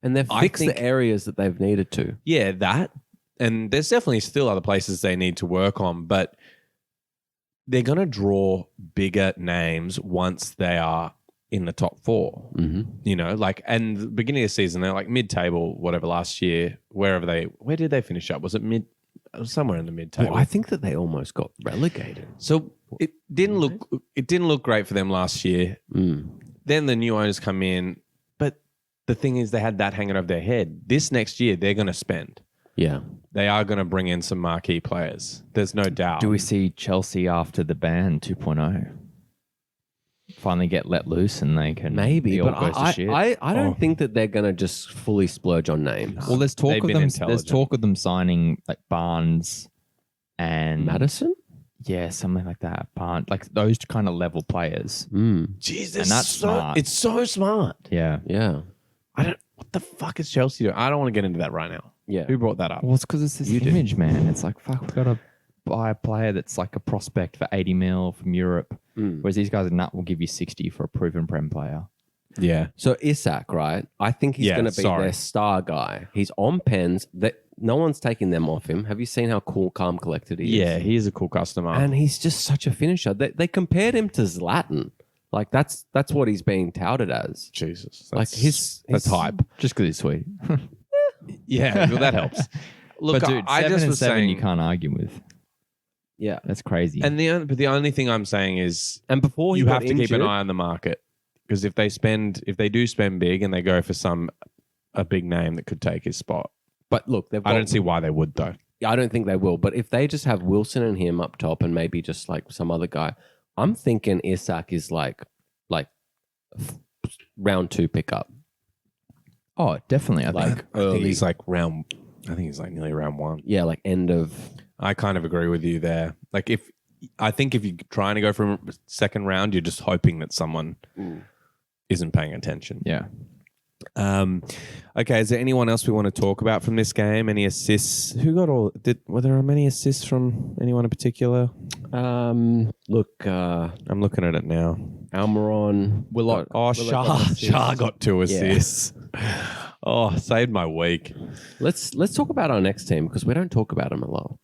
And they've I fixed think- the areas that they've needed to. yeah, that. And there's definitely still other places they need to work on, but they're going to draw bigger names once they are in the top 4. And the beginning of the season, they're like mid-table, whatever, last year, where did they finish up? Was it somewhere in the mid-table? Well, I think that they almost got relegated. So it didn't look great for them last year. Then the new owners come in, but the thing is they had that hanging over their head. This next year, they're going to spend. Yeah. They are going to bring in some marquee players. There's no doubt. Do we see Chelsea after the ban 2.0? Finally get let loose and they can Maybe, it all but goes to I shit. don't think that they're going to just fully splurge on names. Well, there's talk They've of been them. There's intelligent. talk of them signing like Barnes and Madison? yeah, something like that. Barnes, like those kind of level players. Jesus, And that's smart. It's so smart. Yeah. Yeah. What the fuck is Chelsea doing? I don't want to get into that right now. Yeah. Who brought that up? Well, it's because it's this You did. image, man. It's like fuck, we got to buy a player that's like a prospect for 80 mil from Europe, whereas these guys will give you 60 for a proven Prem player. Yeah. So Isak, right? I think he's Yeah, going to be sorry. their star guy. He's on pens. That no one's taking them off him. Have you seen how cool, calm, collected he is? Yeah, he is a cool customer. And he's just such a finisher. They compared him to Zlatan. Like that's what he's being touted as. Jesus. Like That's his hype. Just because he's sweet. Yeah, well, that helps. Look, but dude, I 7 just and was 7 saying, you can't argue with. Yeah. That's crazy. and the only thing I'm saying is And before he you got have to keep injured, an eye on the market because if they do spend big and they go for a big name that could take his spot, But look, they've I got, don't see why they would though. I don't think they will. But if they just have Wilson and him up top and maybe just like some other guy, I'm thinking Isak is like round 2 pickup. oh, definitely. I Like think. I think early. he's like nearly round 1. Yeah, like end of. I kind of agree with you there. Like if you're trying to go for a second round, you're just hoping that someone isn't paying attention. Yeah. Okay, is there anyone else we want to talk about from this game? Any assists? Were there many assists from anyone in particular? Look, I'm looking at it now. Almiron. Willock. Oh, Shah got 2 assists. Oh, saved my week. Let's talk about our next team because we don't talk about them a lot.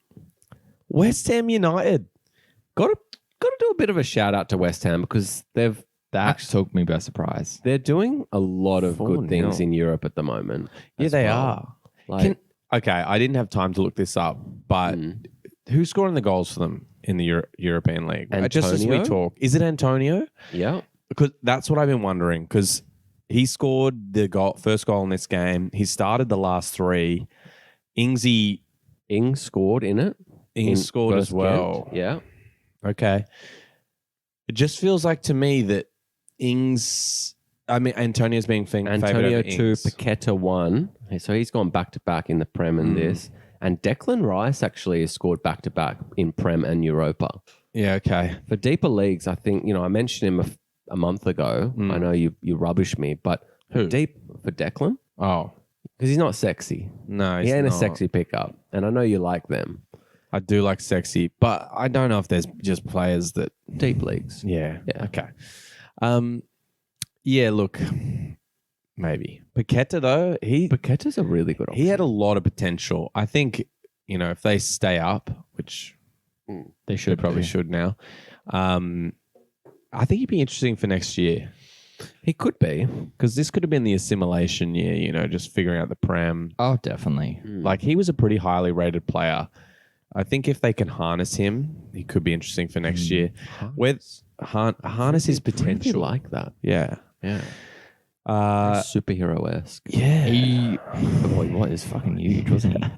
West Ham United. got to do a bit of a shout out to West Ham because That took me by surprise. they're doing a lot of good 4-0. things in Europe at the moment. Yeah, as they well. are. Like, Okay, I didn't have time to look this up, but who's scoring the goals for them in the European League? Just as we Antonio? talk, is it Antonio? yeah, Because that's what I've been wondering. Because he scored the first goal in this game. He started the last three. Ings scored in it. in scored as first well. Ghent. Yeah. Okay. It just feels like to me that Antonio's being favored Antonio over 2, Ings. Paqueta 1. So he's gone back to back in the Prem and this. And Declan Rice actually has scored back to back in Prem and Europa. Yeah, okay. For deeper leagues, I think, I mentioned him a month ago. I know you rubbish me, but Who? deep for Declan, Oh, because he's not sexy. no, He he's ain't a not. sexy pickup. And I know you like them. I do like sexy, but I don't know if there's just players that. Deep leagues. Yeah. Yeah. Okay. Yeah. Look, maybe Paqueta though Paqueta's a really good option. he had a lot of potential. I think if they stay up, which They they should probably should now. I think he'd be interesting for next year He could be. because this could have been the assimilation year. Just figuring out the Prem. Oh, definitely. Like he was a pretty highly rated player. I think if they can harness him, he could be interesting for next year. With harness his I really potential, like that. yeah, Yeah. Superhero-esque. yeah. He was fucking huge, wasn't he?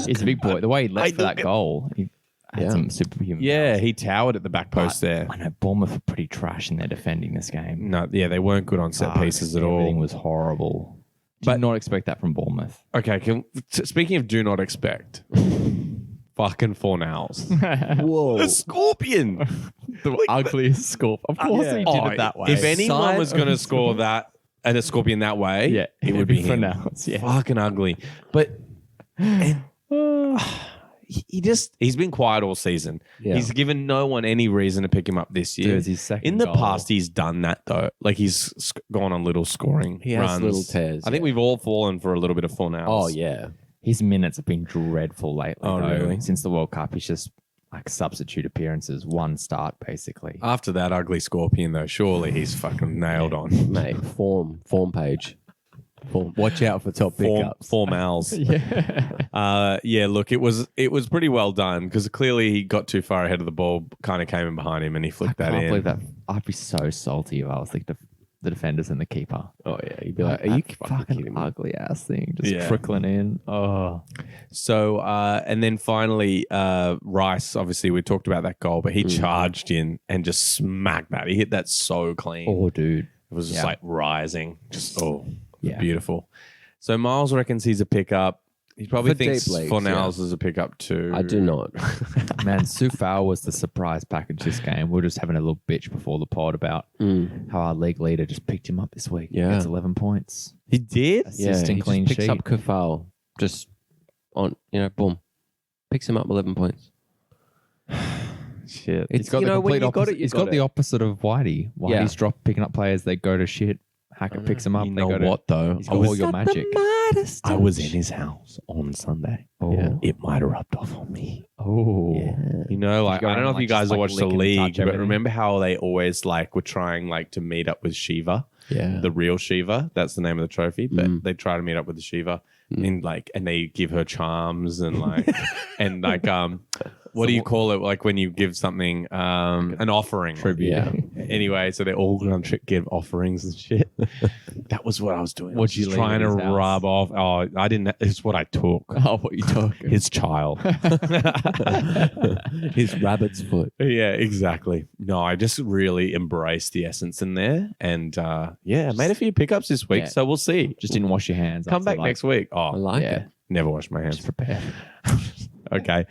He's a big boy. The way he left for that goal, he had Yeah. some superhuman. Yeah, powers. he towered at the back post there. I know Bournemouth were pretty trash in their defending this game. No, yeah, they weren't good on set pieces at Everything all. was horrible. Did But- not expect that from Bournemouth. Okay, speaking of do not expect, fucking Fornals. Whoa. A scorpion. The ugliest scorp. Of course he did Oh, it that way. If anyone Side was going to of- score that and a scorpion that way, Yeah, it would be him. Fornals, yeah. Fucking ugly. But he's been quiet all season. Yeah. He's given no one any reason to pick him up this year. Dude, his second In the goal. past, he's done that though. Like he's gone on little scoring He has runs. little tears, I think yeah. we've all fallen for a little bit of Fornals. Oh, yeah. His minutes have been dreadful lately. Oh, though. really? Since the World Cup, he's just like substitute appearances, one start basically. After that ugly scorpion though, surely he's fucking nailed on. Mate, form page. Form. Watch out for top pickups. Formals. Yeah. Yeah, look, it was pretty well done because clearly he got too far ahead of the ball, kind of came in behind him and he I flicked that can't in. believe that. I'd be so salty if I was like the defenders and the keeper. Oh, yeah. You'd be like, are you That fucking kidding me? ugly ass thing just Yeah. trickling in? Oh, So, and then finally, Rice, obviously we talked about that goal, but he charged in and just smacked that. He hit that so clean. oh, dude. It was just Yeah. like rising. Just, Yeah. beautiful. So Miles reckons he's a pickup. He probably For thinks deep leagues, Fornals is a pickup too. I do not. Man, Sufal was the surprise package this game. We were just having a little bitch before the pod about how our league leader just picked him up this week. Yeah. Gets 11 points. He did? Assist he and just clean picks sheet. up Kufal. Just on, boom. Picks him up 11 points. Shit. It's, when you got it, you He's got got the opposite of Whitey. Whitey's picking up players, they go to shit. Hackett picks them up. You they know go to, what though? He's got all your magic. I was in his house on Sunday. Oh. Yeah. It might have rubbed off on me. Oh. You know, like go I don't around know and, if you like, guys just, have like, watched the lick and league, touch but everything? remember how they always like were trying like to meet up with Shiva, Yeah. the real Shiva. That's the name of the trophy. But they try to meet up with the Shiva, and they give her charms and like and like what do you call it? Like when you give something an offering. Tribute. Yeah. Anyway, so they're all going to give offerings and shit. That was what I was doing. What'd you Just leave trying at to his house? rub off. Oh, I didn't. It's what I took. Oh, what you talking? His child. His rabbit's foot. Yeah, exactly. No, I just really embraced the essence in there, and yeah, made a few pickups this week. Yeah. So we'll see. Just didn't wash your hands. Come after, back like, next week. I Oh, like yeah. it. never wash my hands. Just prepare. Okay.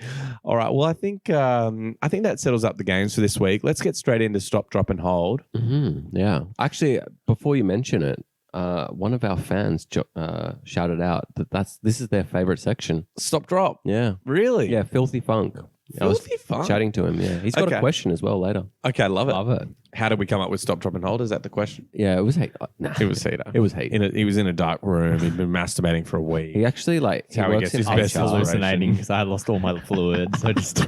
All right. Well, I think that settles up the games for this week. Let's get straight into stop, drop, and hold. Yeah. Actually, before you mention it, one of our fans shouted out that this is their favorite section. Stop, drop. Yeah. Really? Yeah, Filthy Funk. Filthy Funk? Chatting to him, yeah. He's got Okay. a question as well later. Okay, love it. Love it. How did we come up with stop, drop, and hold? Is that the question? Yeah, it was hate. Nah. It was Cedar. It was hate. He was in a dark room. He'd been masturbating for a week. He actually how he works gets in his I was best HR. inspiration. hallucinating because I lost all my fluids. I just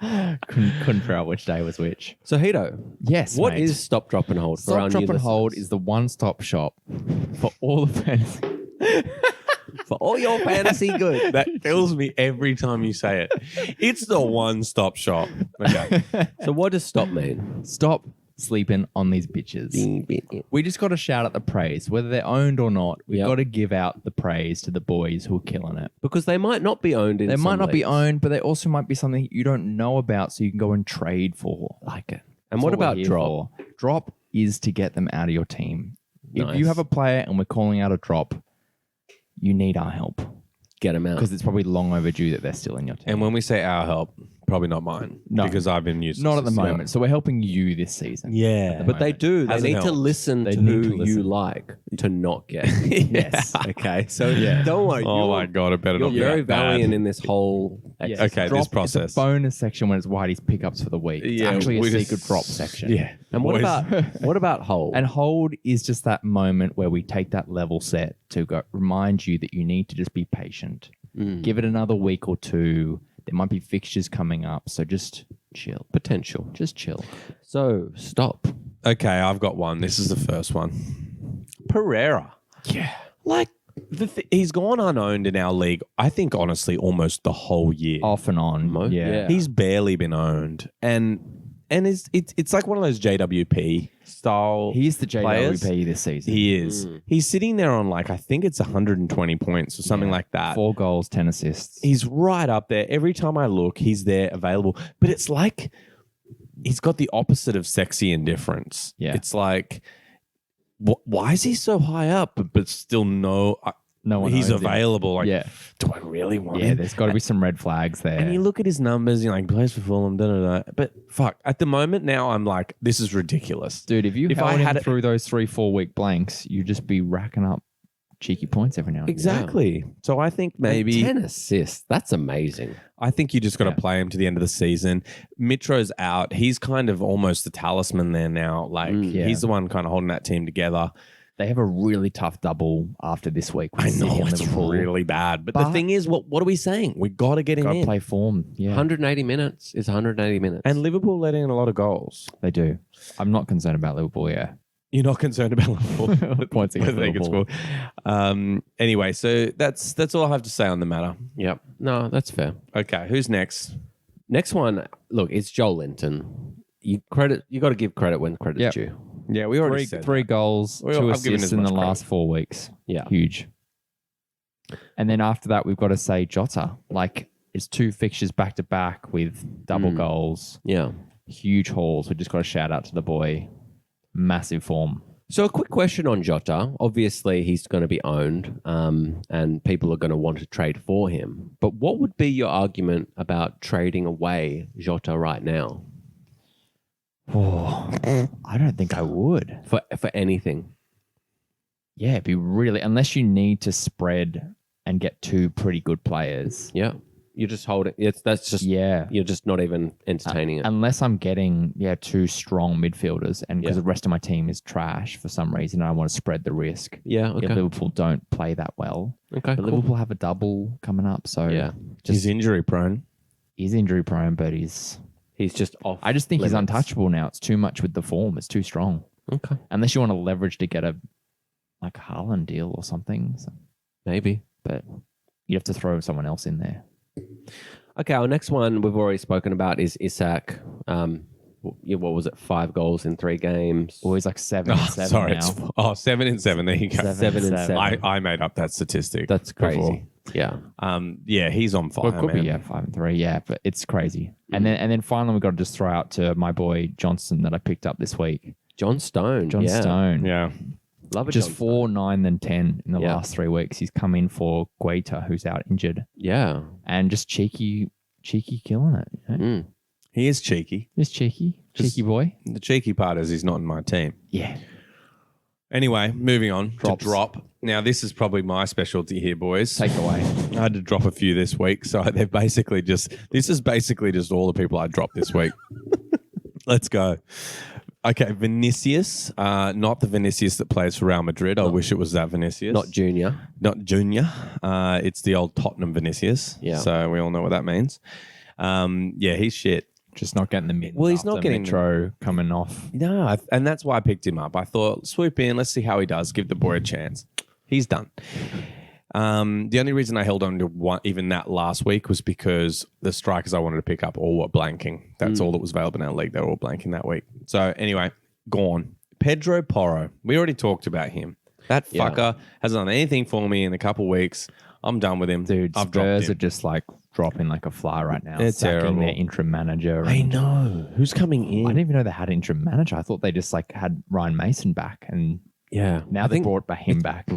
couldn't figure out which day was which. So Hito, Yes, what mate. is Stop, Drop and Hold for our Stop, new Drop, and Hold listeners? is the one-stop shop for all the fantasy. For all your fantasy good. That kills me every time you say it. It's the one-stop shop. Okay. So what does stop mean? Stop sleeping on these bitches. We just got to shout out the praise, whether they're owned or not. We've Yep. got to give out the praise to the boys who are killing it. Because they might not be owned in They might some not be leagues. owned, but they also might be something you don't know about, so you can go and trade for. Like it. And That's what we're about here drop? for. Drop is to get them out of your team. If Nice. you have a player and we're calling out a drop, you need our help Get them out. because it's probably long overdue that they're still in your team. And when we say our help, probably not mine. No. Because I've been used Not at the moment. So we're helping you this season. Yeah. But they do. They Hasn't need to helped. listen They to need who to you listen. like to not get. Yes. Okay. So Yeah. don't worry. Oh you're, my God, it better You're not be very that bad. valiant in this whole. Yes. Okay, Drop this is process. a bonus section when it's Whitey's pickups for the week. It's actually a we secret just- drop section. Yeah. And what Boys. about hold? And hold is just that moment where we take that level set to go remind you that you need to just be patient. Give it another week or two. There might be fixtures coming up, so just chill. potential. Just chill. So stop. Okay, I've got one. This is the first one. Pereira. Yeah. Like, he's gone unowned in our league, I think, honestly, almost the whole year. Off and on. Yeah. He's barely been owned. And it's like one of those JWP style. He's the players. JWP this season. He is. He's sitting there on I think it's 120 points or something Yeah. like that. 4 goals, 10 assists. He's right up there. Every time I look, he's there available. But it's like he's got the opposite of sexy indifference. Yeah. It's like, why is he so high up, but still no one he's owns him. available? Like, Yeah. do I really want Yeah, him? there's got to be some red flags there. And you look at his numbers, you're like, plays for Fulham, da da da. But fuck, at the moment now, I'm like, this is ridiculous. Dude, if you If held I him had it- through those 3-4 week blanks, you'd just be racking up cheeky points every now and Exactly. So I think maybe 10 assists. That's amazing. I think you just got to Yeah. play him to the end of the season. Mitro's out. He's kind of almost the talisman there now. Like Yeah. he's the one kind of holding that team together. They have a really tough double after this week. with I City know and it's Liverpool. really bad, but the But- thing is, what are we saying? We got to get him Got to in. play form. Yeah, 180 minutes is 180 minutes. And Liverpool let in a lot of goals. they do. I'm not concerned about Liverpool. Yeah, You're not concerned about Liverpool Points against whether they can Liverpool. score. Anyway, so that's all I have to say on the matter. Yep. No, that's fair. Okay, who's next? Next one, look, it's Joel Linton. You got to give credit when credit's Yep. due. Yeah, we already said three that. goals, Well, 2 I've given assists as in the much last 4 weeks. Yeah. Huge. And then after that, we've got to say Jota. Like it's 2 fixtures back to back with double goals, Yeah. huge hauls. We just got to shout out to the boy. Massive form. So a quick question on Jota. Obviously, he's going to be owned, and people are going to want to trade for him. But what would be your argument about trading away Jota right now Oh, I don't think I would. for anything? Yeah, it'd be really, unless you need to spread and get 2 pretty good players. Yeah, you just hold it. That's just Yeah. You're just not even entertaining it. Unless I'm getting 2 strong midfielders and because Yeah. the rest of my team is trash for some reason, I want to spread the risk. Yeah. If Okay. Liverpool don't play that well. Okay. But Cool. Liverpool have a double coming up, so Yeah. He's injury prone. he's injury prone, but he's He's just off. I just think he's limits. untouchable now. It's too much with the form. It's too strong. Okay. Unless you want to leverage to get a Haaland deal or something. So, Maybe. but you have to throw someone else in there. Okay. Our next one we've already spoken about is Isak. What was it? 5 goals in 3 games. Or he's like 7 and 7 Sorry, now. it's 7 and 7. There you go. 7 and 7. I made up that statistic. That's crazy. before. Yeah. Yeah, he's on fire, Well, it could man. be 5 and 3, but it's crazy. And then finally we've got to just throw out to my boy Johnson that I picked up this week. John Stone. John yeah. Stone. Yeah. Love it. Just John 4, 9, then 10 in the Yeah. last 3 weeks. He's come in for Guaita, who's out injured, Yeah. and just cheeky killing it. You know? Mm. He is cheeky. Just cheeky boy. The cheeky part is he's not in my team. Yeah. Anyway, moving on Drops. to drop. Now, this is probably my specialty here, boys. Take it away. I had to drop a few this week, so they're basically this is basically just all the people I dropped this week. Let's go. Okay, Vinicius, not the Vinicius that plays for Real Madrid. I wish it was that Vinicius. Not Junior. Not Junior. It's the old Tottenham Vinicius. Yeah. So we all know what that means. Yeah, he's shit. Just not getting the mid. Well, he's not getting Metro coming off. No, and that's why I picked him up. I thought, swoop in, let's see how he does. Give the boy a chance. He's done. The only reason I held on to even that last week was because the strikers I wanted to pick up all were blanking. That's all that was available in our league. They were all blanking that week. So anyway, gone. Pedro Porro. We already talked about him. That fucker hasn't done anything for me in a couple weeks. I'm done with him. Dude, I've dropped Spurs are him. just like dropping like a fly right now. It's sacking terrible. their interim manager. I and- know. Who's coming in? I didn't even know they had an interim manager. I thought they just like had Ryan Mason back, and Yeah. now they brought him back.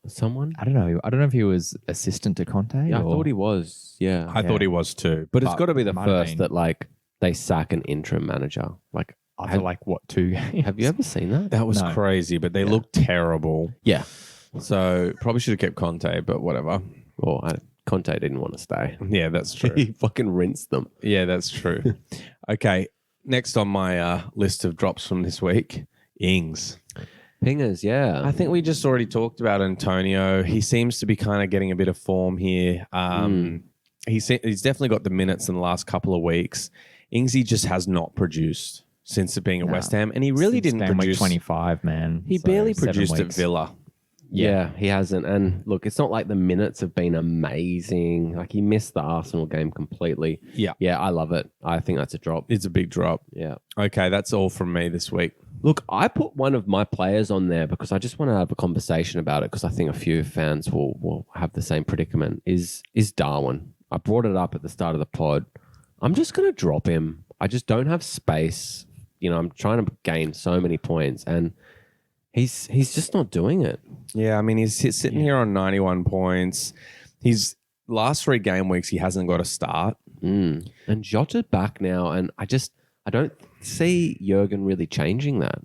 Someone? I don't know. I don't know if he was assistant to Conte. Yeah, I or- thought he was. Yeah. I thought he was too. but it's got to be the might have first been. that like they sack an interim manager. Like, After like what 2 games? have you ever seen that? That was No. crazy, but they looked terrible. Yeah. So probably should have kept Conte, but whatever. Well, Conte didn't want to stay. Yeah, that's true. He fucking rinsed them. Yeah, that's true. Okay, next on my list of drops from this week, Ings. Pingers, yeah. I think we just already talked about Antonio. He seems to be kind of getting a bit of form here. He's definitely got the minutes in the last couple of weeks. Ingsy just has not produced since it being at No. West Ham, and he really Since didn't game week produce. 25, man. He So barely 7 produced at weeks. Villa. Yeah, he hasn't. And look, it's not like the minutes have been amazing. Like he missed the Arsenal game completely. Yeah. Yeah, I love it. I think that's a drop. It's a big drop. Yeah. Okay, that's all from me this week. Look, I put one of my players on there because I just want to have a conversation about it because I think a few fans will have the same predicament. Is Darwin? I brought it up at the start of the pod. I'm just going to drop him. I just don't have space. You know, I'm trying to gain so many points and he's just not doing it. Yeah, I mean, he's sitting here on 91 points. His last 3 game weeks, he hasn't got a start. And Jota back now, and I don't see Jurgen really changing that.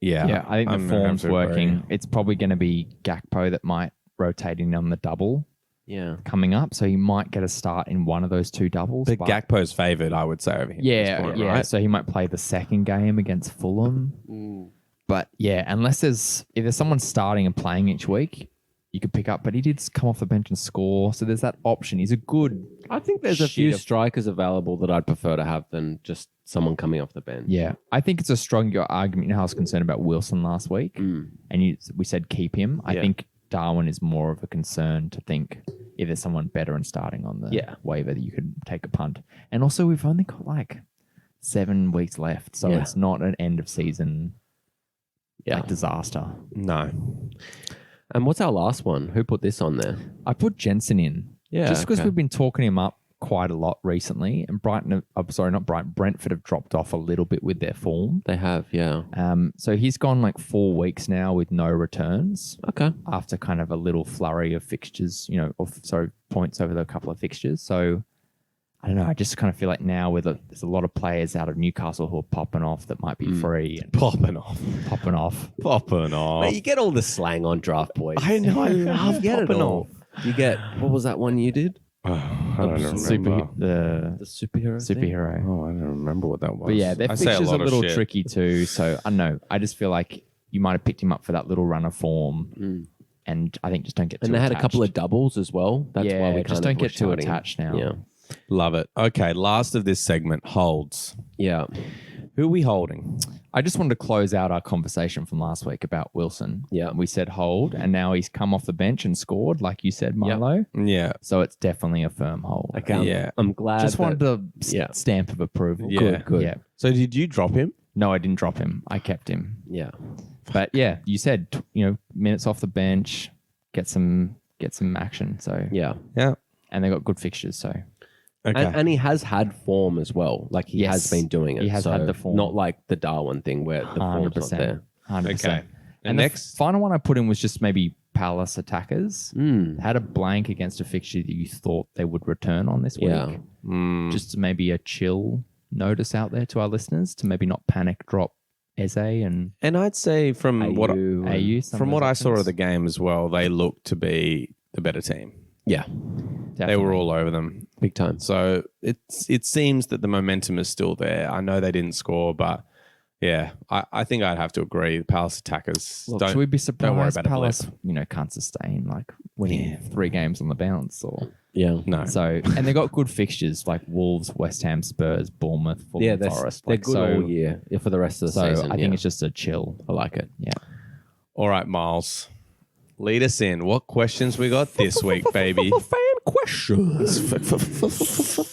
Yeah, I think I'm the gonna have form's to agree. working. It's probably going to be Gakpo that might rotate in on the double Yeah. coming up, so he might get a start in one of those 2 doubles. But Gakpo's favoured, I would say, over him. at yeah, this point, yeah. right? So he might play the second game against Fulham. But yeah, unless if there's someone starting and playing each week, you could pick up. But he did come off the bench and score, so there's that option. He's a good. I think there's a Shit few of- strikers available that I'd prefer to have than just someone coming off the bench. Yeah, I think it's a stronger argument. You know how I was concerned about Wilson last week, and we said keep him. I Yeah. think Darwin is more of a concern to think if there's someone better and starting on the waiver that you could take a punt. And also, we've only got like 7 weeks left, so Yeah. it's not an end of season Yeah. disaster. No. And what's our last one? Who put this on there? I put Jensen in, Yeah, just because okay. we've been talking him up quite a lot recently, and Brentford have dropped off a little bit with their form. They have, yeah. So he's gone like 4 weeks now with no returns Okay. after kind of a little flurry of fixtures, points over the couple of fixtures. So I don't know. I just kind of feel like now there's a lot of players out of Newcastle who are popping off that might be free and Popping off. popping off. Popping off. Mate, you get all the slang on Draft Boys. I know, I love You get it popping all. You get, what was that one you did? Oh, I don't remember. The The superhero thing? superhero. Oh, I don't remember what that was. But yeah, their I say fixtures are a lot of little shit. tricky too. So I don't know. I just feel like you might have picked him up for that little run of form. And I think just don't get too And they had a couple of attached. doubles as well. That's why we just kind of don't were get too shouting. attached now. Yeah. Love it. Okay, last of this segment, holds. Yeah. Who are we holding? I just wanted to close out our conversation from last week about Wilson. Yeah. We said hold, and now he's come off the bench and scored, like you said, Milo. Yeah. So it's definitely a firm hold. Okay. Yeah. I'm glad. Just wanted that- to Yeah. stamp of approval. Yeah. Good. Yeah. So did you drop him? No, I didn't drop him. I kept him. Yeah. But yeah, you said minutes off the bench, get some action. So Yeah. Yeah. and they got good fixtures. So Okay. And he has had form as well. Like he has Yes. been doing it. He has So had the form. Not like the Darwin thing where the form's not there. 100%. Okay. And And next? the final one I put in was just maybe Palace attackers. Had a blank against a fixture that you thought they would return on this week. Yeah. Just maybe a chill notice out there to our listeners to maybe not panic drop Eze and And I'd say from what AU. some from of what those I saw options. of the game as well, they looked to be the better team. Yeah. They were all over them. Big time. So it seems that the momentum is still there. I know they didn't score, but Yeah, I think I'd have to agree. Palace attackers Look, don't. should we be don't worry surprised about a Palace, blip. can't sustain like winning 3 games on the bounce or Yeah. No. so? And they got good fixtures like Wolves, West Ham, Spurs, Bournemouth, Fulham, Yeah, they're, Forest. they're Like, good so, all year for the rest of the So season. I think it's just a chill. I like it. Yeah. All right, Miles. Lead us in. What questions we got this week, baby? Fan questions.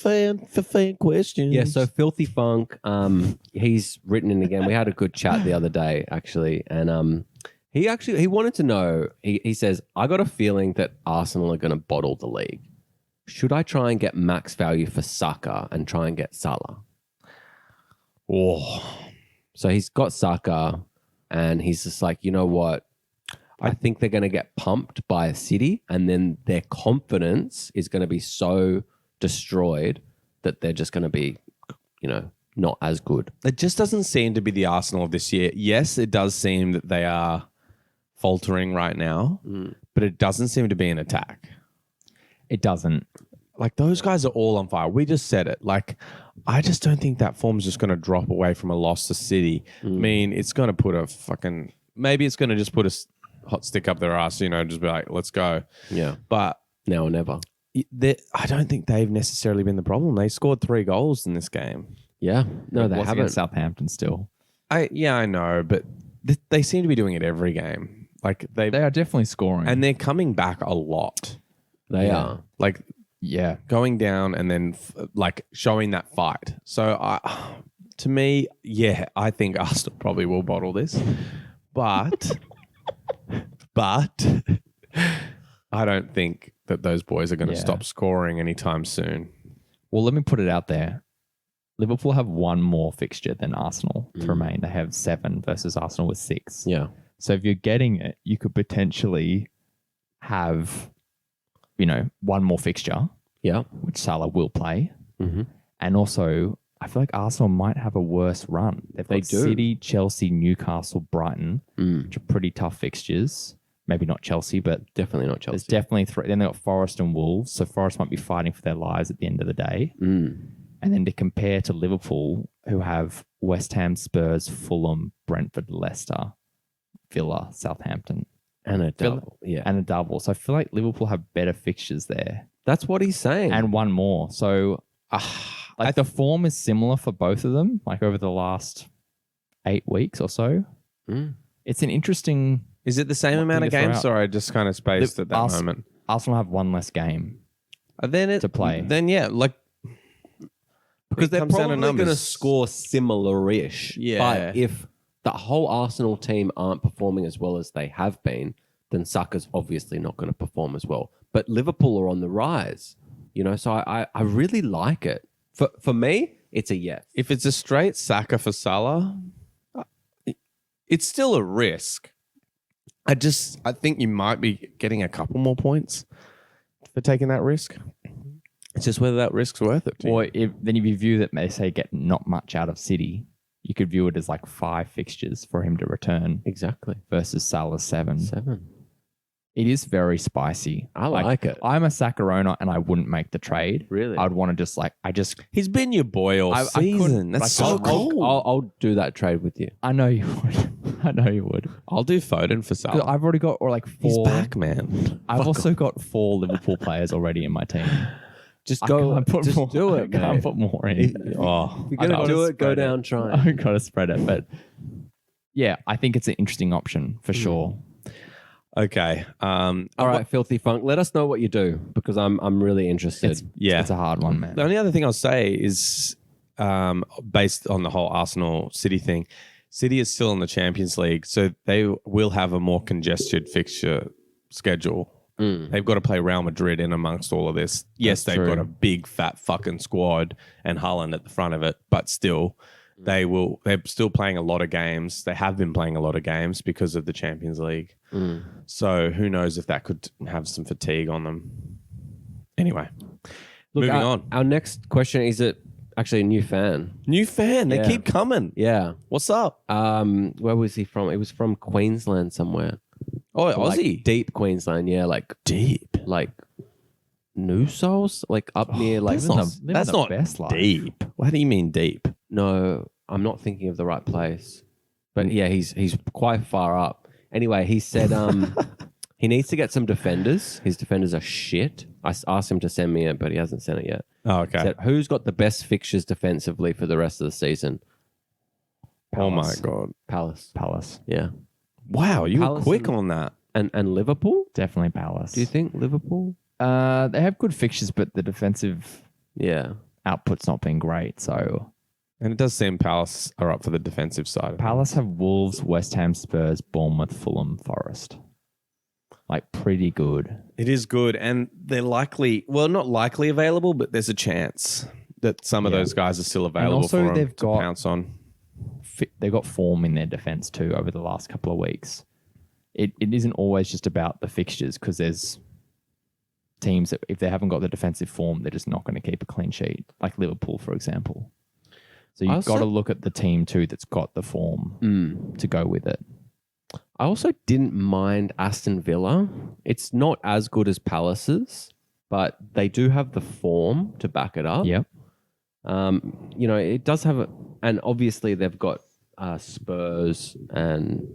Fan questions. Yeah, so Filthy Funk, he's written in again. We had a good chat the other day, actually, and he wanted to know. He says, "I got a feeling that Arsenal are going to bottle the league. Should I try and get max value for Saka and try and get Salah?" Oh, So he's got Saka, and he's just like, you know what? I think they're going to get pumped by a City, and then their confidence is going to be so destroyed that they're just going to be, not as good. it just doesn't seem to be the Arsenal of this year. Yes, it does seem that they are faltering right now, but it doesn't seem to be an attack. It doesn't. Like those guys are all on fire. We just said it. Like, I just don't think that form's just going to drop away from a loss to City. I mean, it's going to put maybe it's going to just put a hot stick up their ass, just be like, let's go. Yeah, But now or never. I don't think they've necessarily been the problem. They scored 3 goals in this game. Yeah, no, they Was haven't. against Southampton still. I know, but they seem to be doing it every game. Like They are definitely scoring. and they're coming back a lot. They Yeah. are. Like yeah. going down and then like showing that fight. So to me, yeah, I think Arsenal probably will bottle this, but I don't think that those boys are going to Yeah. stop scoring anytime soon. Well, let me put it out there. Liverpool have one more fixture than Arsenal to remain. They have 7 versus Arsenal with 6. Yeah. So if you're getting it, you could potentially have, one more fixture, Yeah. which Salah will play. Mhm. And also, I feel like Arsenal might have a worse run. They've They got do. City, Chelsea, Newcastle, Brighton, Mm. which are pretty tough fixtures. Maybe not Chelsea, but Definitely not there's Chelsea. definitely 3. Then they've got Forest and Wolves. So Forest might be fighting for their lives at the end of the day. Mm. And then to compare to Liverpool, who have West Ham, Spurs, Fulham, Brentford, Leicester, Villa, Southampton, And a Villa- double. Yeah. and a double. So I feel like Liverpool have better fixtures there That's what he's saying. and one more. So the form is similar for both of them, like over the last 8 weeks or so. Mm. It's an interesting. Is it the same What amount of figure throughout? games? Sorry, I just kind of spaced at that moment. Arsenal have one less game. To play. Then yeah, like because it they're comes down to probably going to numbers. score similar-ish. Yeah. But if the whole Arsenal team aren't performing as well as they have been, then Saka's obviously not going to perform as well. But Liverpool are on the rise, so I really like it. For me, it's a yes. If it's a straight Saka for Salah, it's still a risk. I think you might be getting a couple more points for taking that risk. It's just whether that risk's worth it. to you. Or if you view that they say get not much out of City, you could view it as like 5 fixtures for him to return Exactly. versus Salah's 7. 7. It is very spicy. I like it. I'm a Saka owner and I wouldn't make the trade. Really? I'd want to just He's been your boy all I season. couldn't- That's like, so I'll- cool. I'll do that trade with you. I know you would. I know you would. I'll do Foden for 'Cause Salah. I've already got He's 4. back, man. I've also got 4 Liverpool players already in my team. Just I go. can't put Just more, do I it, can't mate. put more in. Oh, If you're going I'll to do just it, go spread it. down trying. I've got to spread it. But yeah, I think it's an interesting option for sure. okay. All right, Filthy Funk. Let us know what you do because I'm really interested. Yeah. It's a hard one, man. The only other thing I'll say is based on the whole Arsenal City thing, City is still in the Champions League, so they will have a more congested fixture schedule. They've got to play Real Madrid in amongst all of this. Yes, That's they've got true. a big fat fucking squad and Haaland at the front of it, but still, they're still playing a lot of games. They have been playing a lot of games because of the Champions League. So who knows if that could have some fatigue on them. Anyway, moving on. Our next question is actually a new fan. New fan, they Yeah. keep coming. Yeah. What's up? Where was he from? It was from Queensland somewhere. Oh, Like Aussie. deep Queensland. Yeah, like Deep. like New Souls, like up near like Living the That's not best life. deep. What do you mean deep? no, I'm not thinking of the right place. But yeah, he's quite far up. Anyway, he said he needs to get some defenders. His defenders are shit. I asked him to send me it, but he hasn't sent it yet. Oh, okay. He said, who's got the best fixtures defensively for the rest of the season? Oh my Palace. god! Palace. Yeah. Wow, you were Palace quick and- on that. And Liverpool? Definitely Palace. Do you think Liverpool? They have good fixtures, but the defensive Yeah. output's not been great. So And it does seem Palace are up for the defensive side. Of Palace have Wolves, West Ham, Spurs, Bournemouth, Fulham, Forest. Like pretty good. It is good, and they're likely, well, not likely available, but there's a chance that some of Yeah. those guys are still available also for them they've to got- pounce on. They've got form in their defense too over the last couple of weeks. It isn't always just about the fixtures because there's teams that if they haven't got the defensive form, they're just not going to keep a clean sheet, like Liverpool, for example. So you've Also- got to look at the team too that's got the form to go with it. I also didn't mind Aston Villa. It's not as good as Palace's, but they do have the form to back it up. Yep. It does have and obviously they've got Spurs and,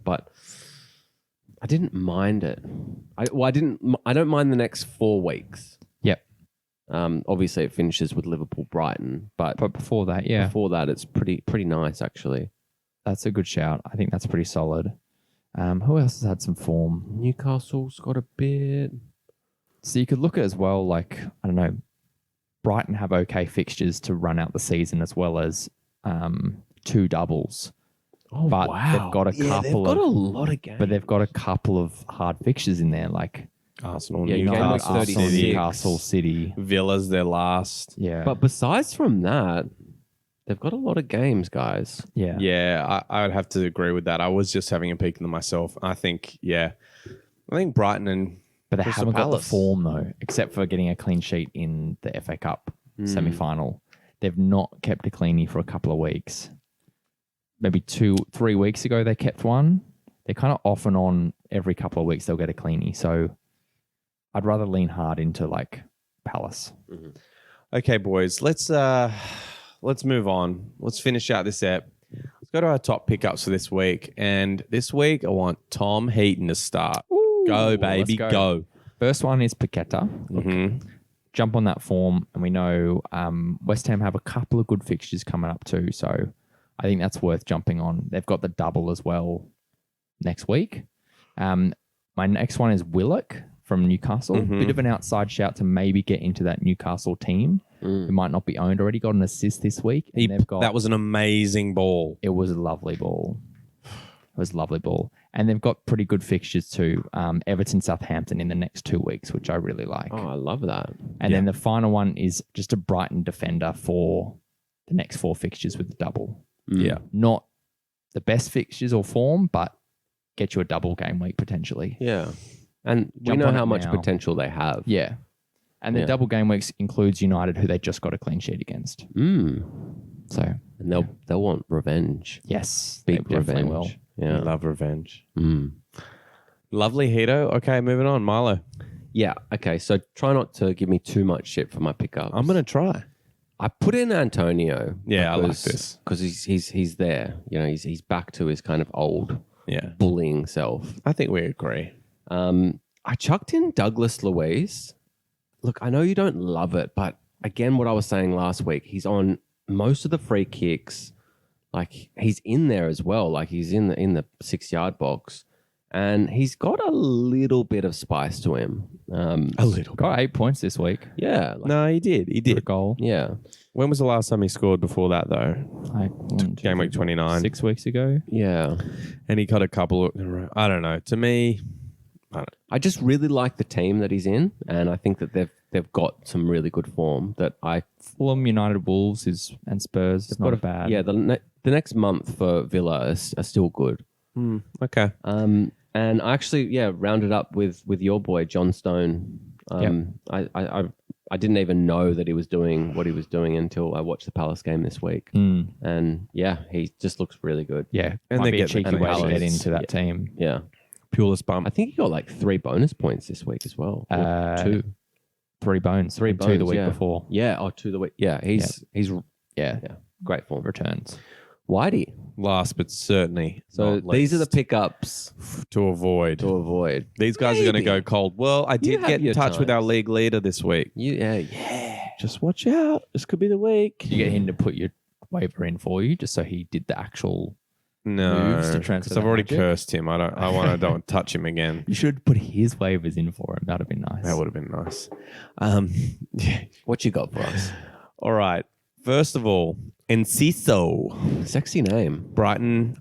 but I didn't mind it. I don't mind the next 4 weeks. Yep. Obviously it finishes with Liverpool, Brighton, but But before that, yeah, before that it's pretty nice actually. that's a good shout. I think that's pretty solid. Who else has had some form? Newcastle's got a bit. So you could look at as well, like, I don't know, Brighton have okay fixtures to run out the season as well as 2 doubles. Oh But wow! they've got a Yeah, they've couple got of- a lot of games. But they've got a couple of hard fixtures in there, like Arsenal, Yeah, Game Week Newcastle, 36. City, Newcastle, City. Villa's their last. Yeah. But besides from that, they've got a lot of games, guys. yeah. Yeah, I would have to agree with that. I was just having a peek in them myself. I think Brighton and But they Crystal haven't got the Palace. form, though, except for getting a clean sheet in the FA Cup semi final. They've not kept a cleanie for a couple of weeks. Maybe 2-3 weeks ago, they kept one. They're kind of off and on every couple of weeks, they'll get a cleanie. So I'd rather lean hard into like Palace. Okay, boys, let's move on. Let's finish out this ep. Let's go to our top pickups for this week. And this week, I want Tom Heaton to start. Go, baby, let's go. First one is Paqueta. Mhm. Jump on that form, and we know West Ham have a couple of good fixtures coming up too. So I think that's worth jumping on. They've got the double as well next week. My next one is Willock from Newcastle. Bit of an outside shout to maybe get into that Newcastle team. Who might not be owned already. Got an assist this week. And they've got That was an amazing ball. it was a lovely ball. It was a lovely ball. And they've got pretty good fixtures too. Everton, Southampton in the next 2 weeks, which I really like. Oh, I love that. And then the final one is just a Brighton defender for the next 4 fixtures with the double. Yeah. Not the best fixtures or form, but get you a double game week potentially. Yeah. And we Jump know on how it much now. potential they have. Yeah. And the Yeah. double game weeks includes United, who they just got a clean sheet against. So, And they'll want revenge. yes, Big they definitely revenge. will. Yeah. Love revenge. Mm. Lovely, Hito. Okay, moving on. Milo. Yeah. Okay. So try not to give me too much shit for my pickups. I'm going to try. I put in Antonio. Yeah, I like this. because he's there. He's back to his kind of old Yeah. bullying self. I think we agree. I chucked in Douglas Luiz. Look, I know you don't love it, but again, what I was saying last week, he's on most of the free kicks. Like he's in there as well. Like he's in the 6-yard box, and he's got a little bit of spice to him. A little. Got 8 points this week. Yeah. No, he did. He Did a did. goal. Yeah. When was the last time he scored before that, though? Game week 29. 6 weeks ago. Yeah. And he got a couple of, I don't know. To me, I just really like the team that he's in, and I think that they've got some really good form that I Fulham, United, Wolves and Spurs is not bad. Yeah, the next month for Villa are still good. okay. And I actually rounded up with your boy John Stone. I didn't even know that he was doing what he was doing until I watched the Palace game this week. And he just looks really good. Yeah. And Might they be a get the cheeky way to Palace. get into that team. Yeah. Pulis bump. I think he got like 3 bonus points this week as well. Or 2. 3 bones. 3 3 and 2 the bones, week yeah. before. Yeah, 2 the week. Yeah, he's Yeah. Great form. returns. Whitey. Last but certainly So not these are the least, pickups to avoid. to avoid. These guys are going to Maybe. go cold. Well, I did have get in your touch with our times. league leader this week. Yeah. Just watch out. This could be the week. You get him to put your waiver in for you, just so he did the actual. No, moves to transfer because I've that already magic? cursed him. Don't touch him again. You should put his waivers in for him. That'd be nice. That would have been nice. Yeah. What you got for us? All right. First of all, Enciso. Sexy name. Brighton,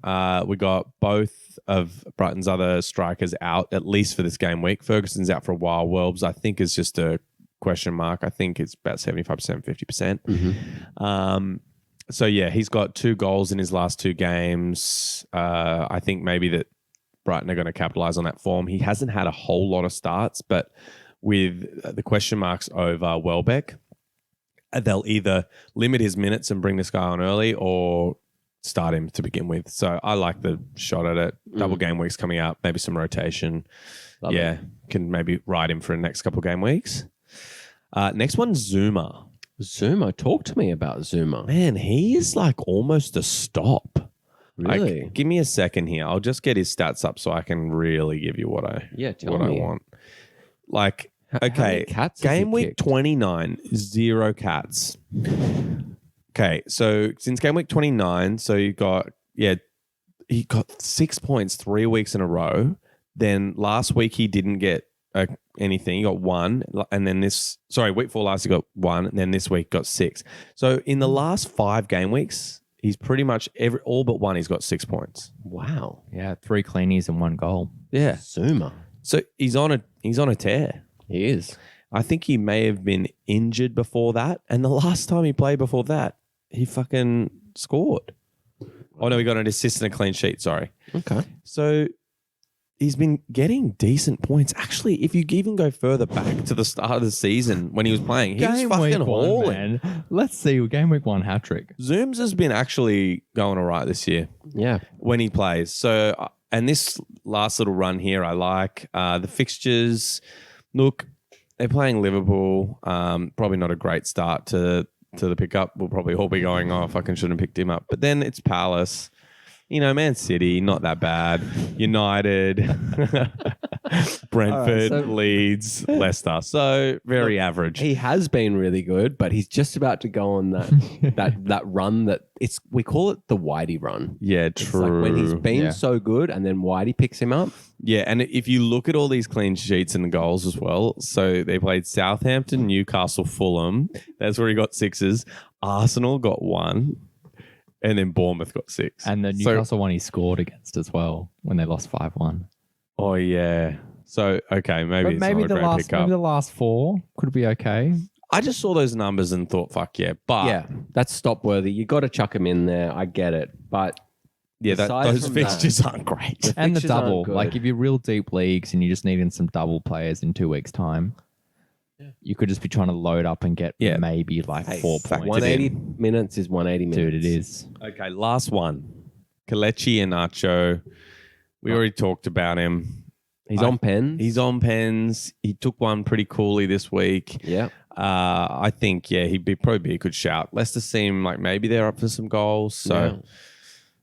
we got both of Brighton's other strikers out, at least for this game week. Ferguson's out for a while. Welbs, I think, is just a question mark. I think it's about 75%, 50%. So, yeah, he's got 2 goals in his last 2 games. I think maybe that Brighton are going to capitalize on that form. He hasn't had a whole lot of starts, but with the question marks over Welbeck, they'll either limit his minutes and bring this guy on early or start him to begin with. So I like the shot at it. Double game weeks coming up, maybe some rotation. Love yeah, can maybe ride him for the next couple game weeks. Next one, Zuma. Zuma. Talk to me about Zuma. Man, he is like almost a stop. Really? Like, give me a second here. I'll just get his stats up so I can really give you what I Tell me. I want. Like, How many okay, cats has he game week kicked? 29, 0 cats. Okay, so since game week 29, so he got 6 points 3 weeks in a row. Then last week he didn't get anything. He got 1, and then week 4 last he got 1, and then this week got 6. So in the last 5 game weeks, he's pretty much all but one. He's got 6 points. Wow. Yeah, 3 cleanies and 1 goal. Yeah. Zuma. So he's on a tear. He is. I think he may have been injured before that. And the last time he played before that, he fucking scored. Oh, no, he got an assist and a clean sheet. Sorry. Okay. So he's been getting decent points. Actually, if you even go further back to the start of the season when he was playing, he was fucking hauling. man. Let's see. Game week 1 hat trick. Zooms has been actually going all right this year Yeah. when he plays. So, and this last little run here, I like the fixtures. Look, they're playing Liverpool. Probably not a great start to the pickup. We'll probably all be going, oh, fucking shouldn't have picked him up. But then it's Palace. Man City, not that bad. United, Brentford, All right, Leeds, Leicester. So very average. He has been really good, but he's just about to go on that run we call it the Whitey run. Yeah, It's true. like when he's been Yeah. so good and then Whitey picks him up. Yeah, and if you look at all these clean sheets and the goals as well, so they played Southampton, Newcastle, Fulham. That's where he got 6s. Arsenal got 1, and then Bournemouth got 6. And the So- Newcastle one he scored against as well when they lost 5-1. oh yeah. So okay, maybe But it's maybe not a great pickup. the last 4 could be okay. I just saw those numbers and thought, fuck yeah. But Yeah, that's stop worthy. You got to chuck him in there. I get it, but yeah, Aside those from fixtures aren't great. And the fixtures aren't double. good. Like if you're real deep leagues and you're just needing some double players in 2 weeks' time, you could just be trying to load up and get Yeah. maybe like Hey, 4 fact points. 180 minutes is 180 minutes. Dude, it is. Okay, last one. Kelechi and Nacho. We already talked about him. He's on pen. He's on pens. He took one pretty coolly this week. Yeah. I think, he'd probably be a good shout. Leicester seem like maybe they're up for some goals. So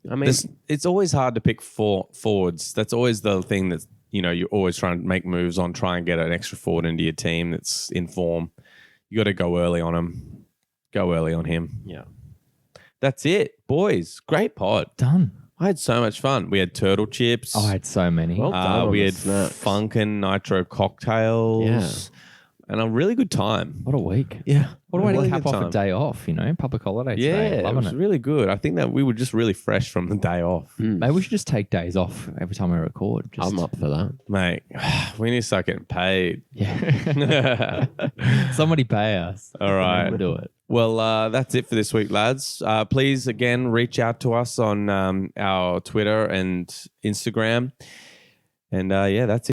I mean, it's always hard to pick forwards. That's always the thing that's, you're always trying to make moves on, try and get an extra forward into your team that's in form. You got to go early on him. Go early on him. yeah. That's it, boys. Great pod. Done. I had so much fun. We had turtle chips. Oh, I had so many. Well done on we the had snacks. Funkin' Nitro cocktails. Yeah. And a really good time. What a week. Yeah. What a way to Really cap good off a time. day off, public holiday Yeah, today. it Loving was it. really good. I think that we were just really fresh from the day off. Maybe we should just take days off every time we record. Just, I'm up for that. Mate, we need to start getting paid. Yeah. Somebody pay us. All right. We'll do it. Well, that's it for this week, lads. Please, again, reach out to us on our Twitter and Instagram. And that's it.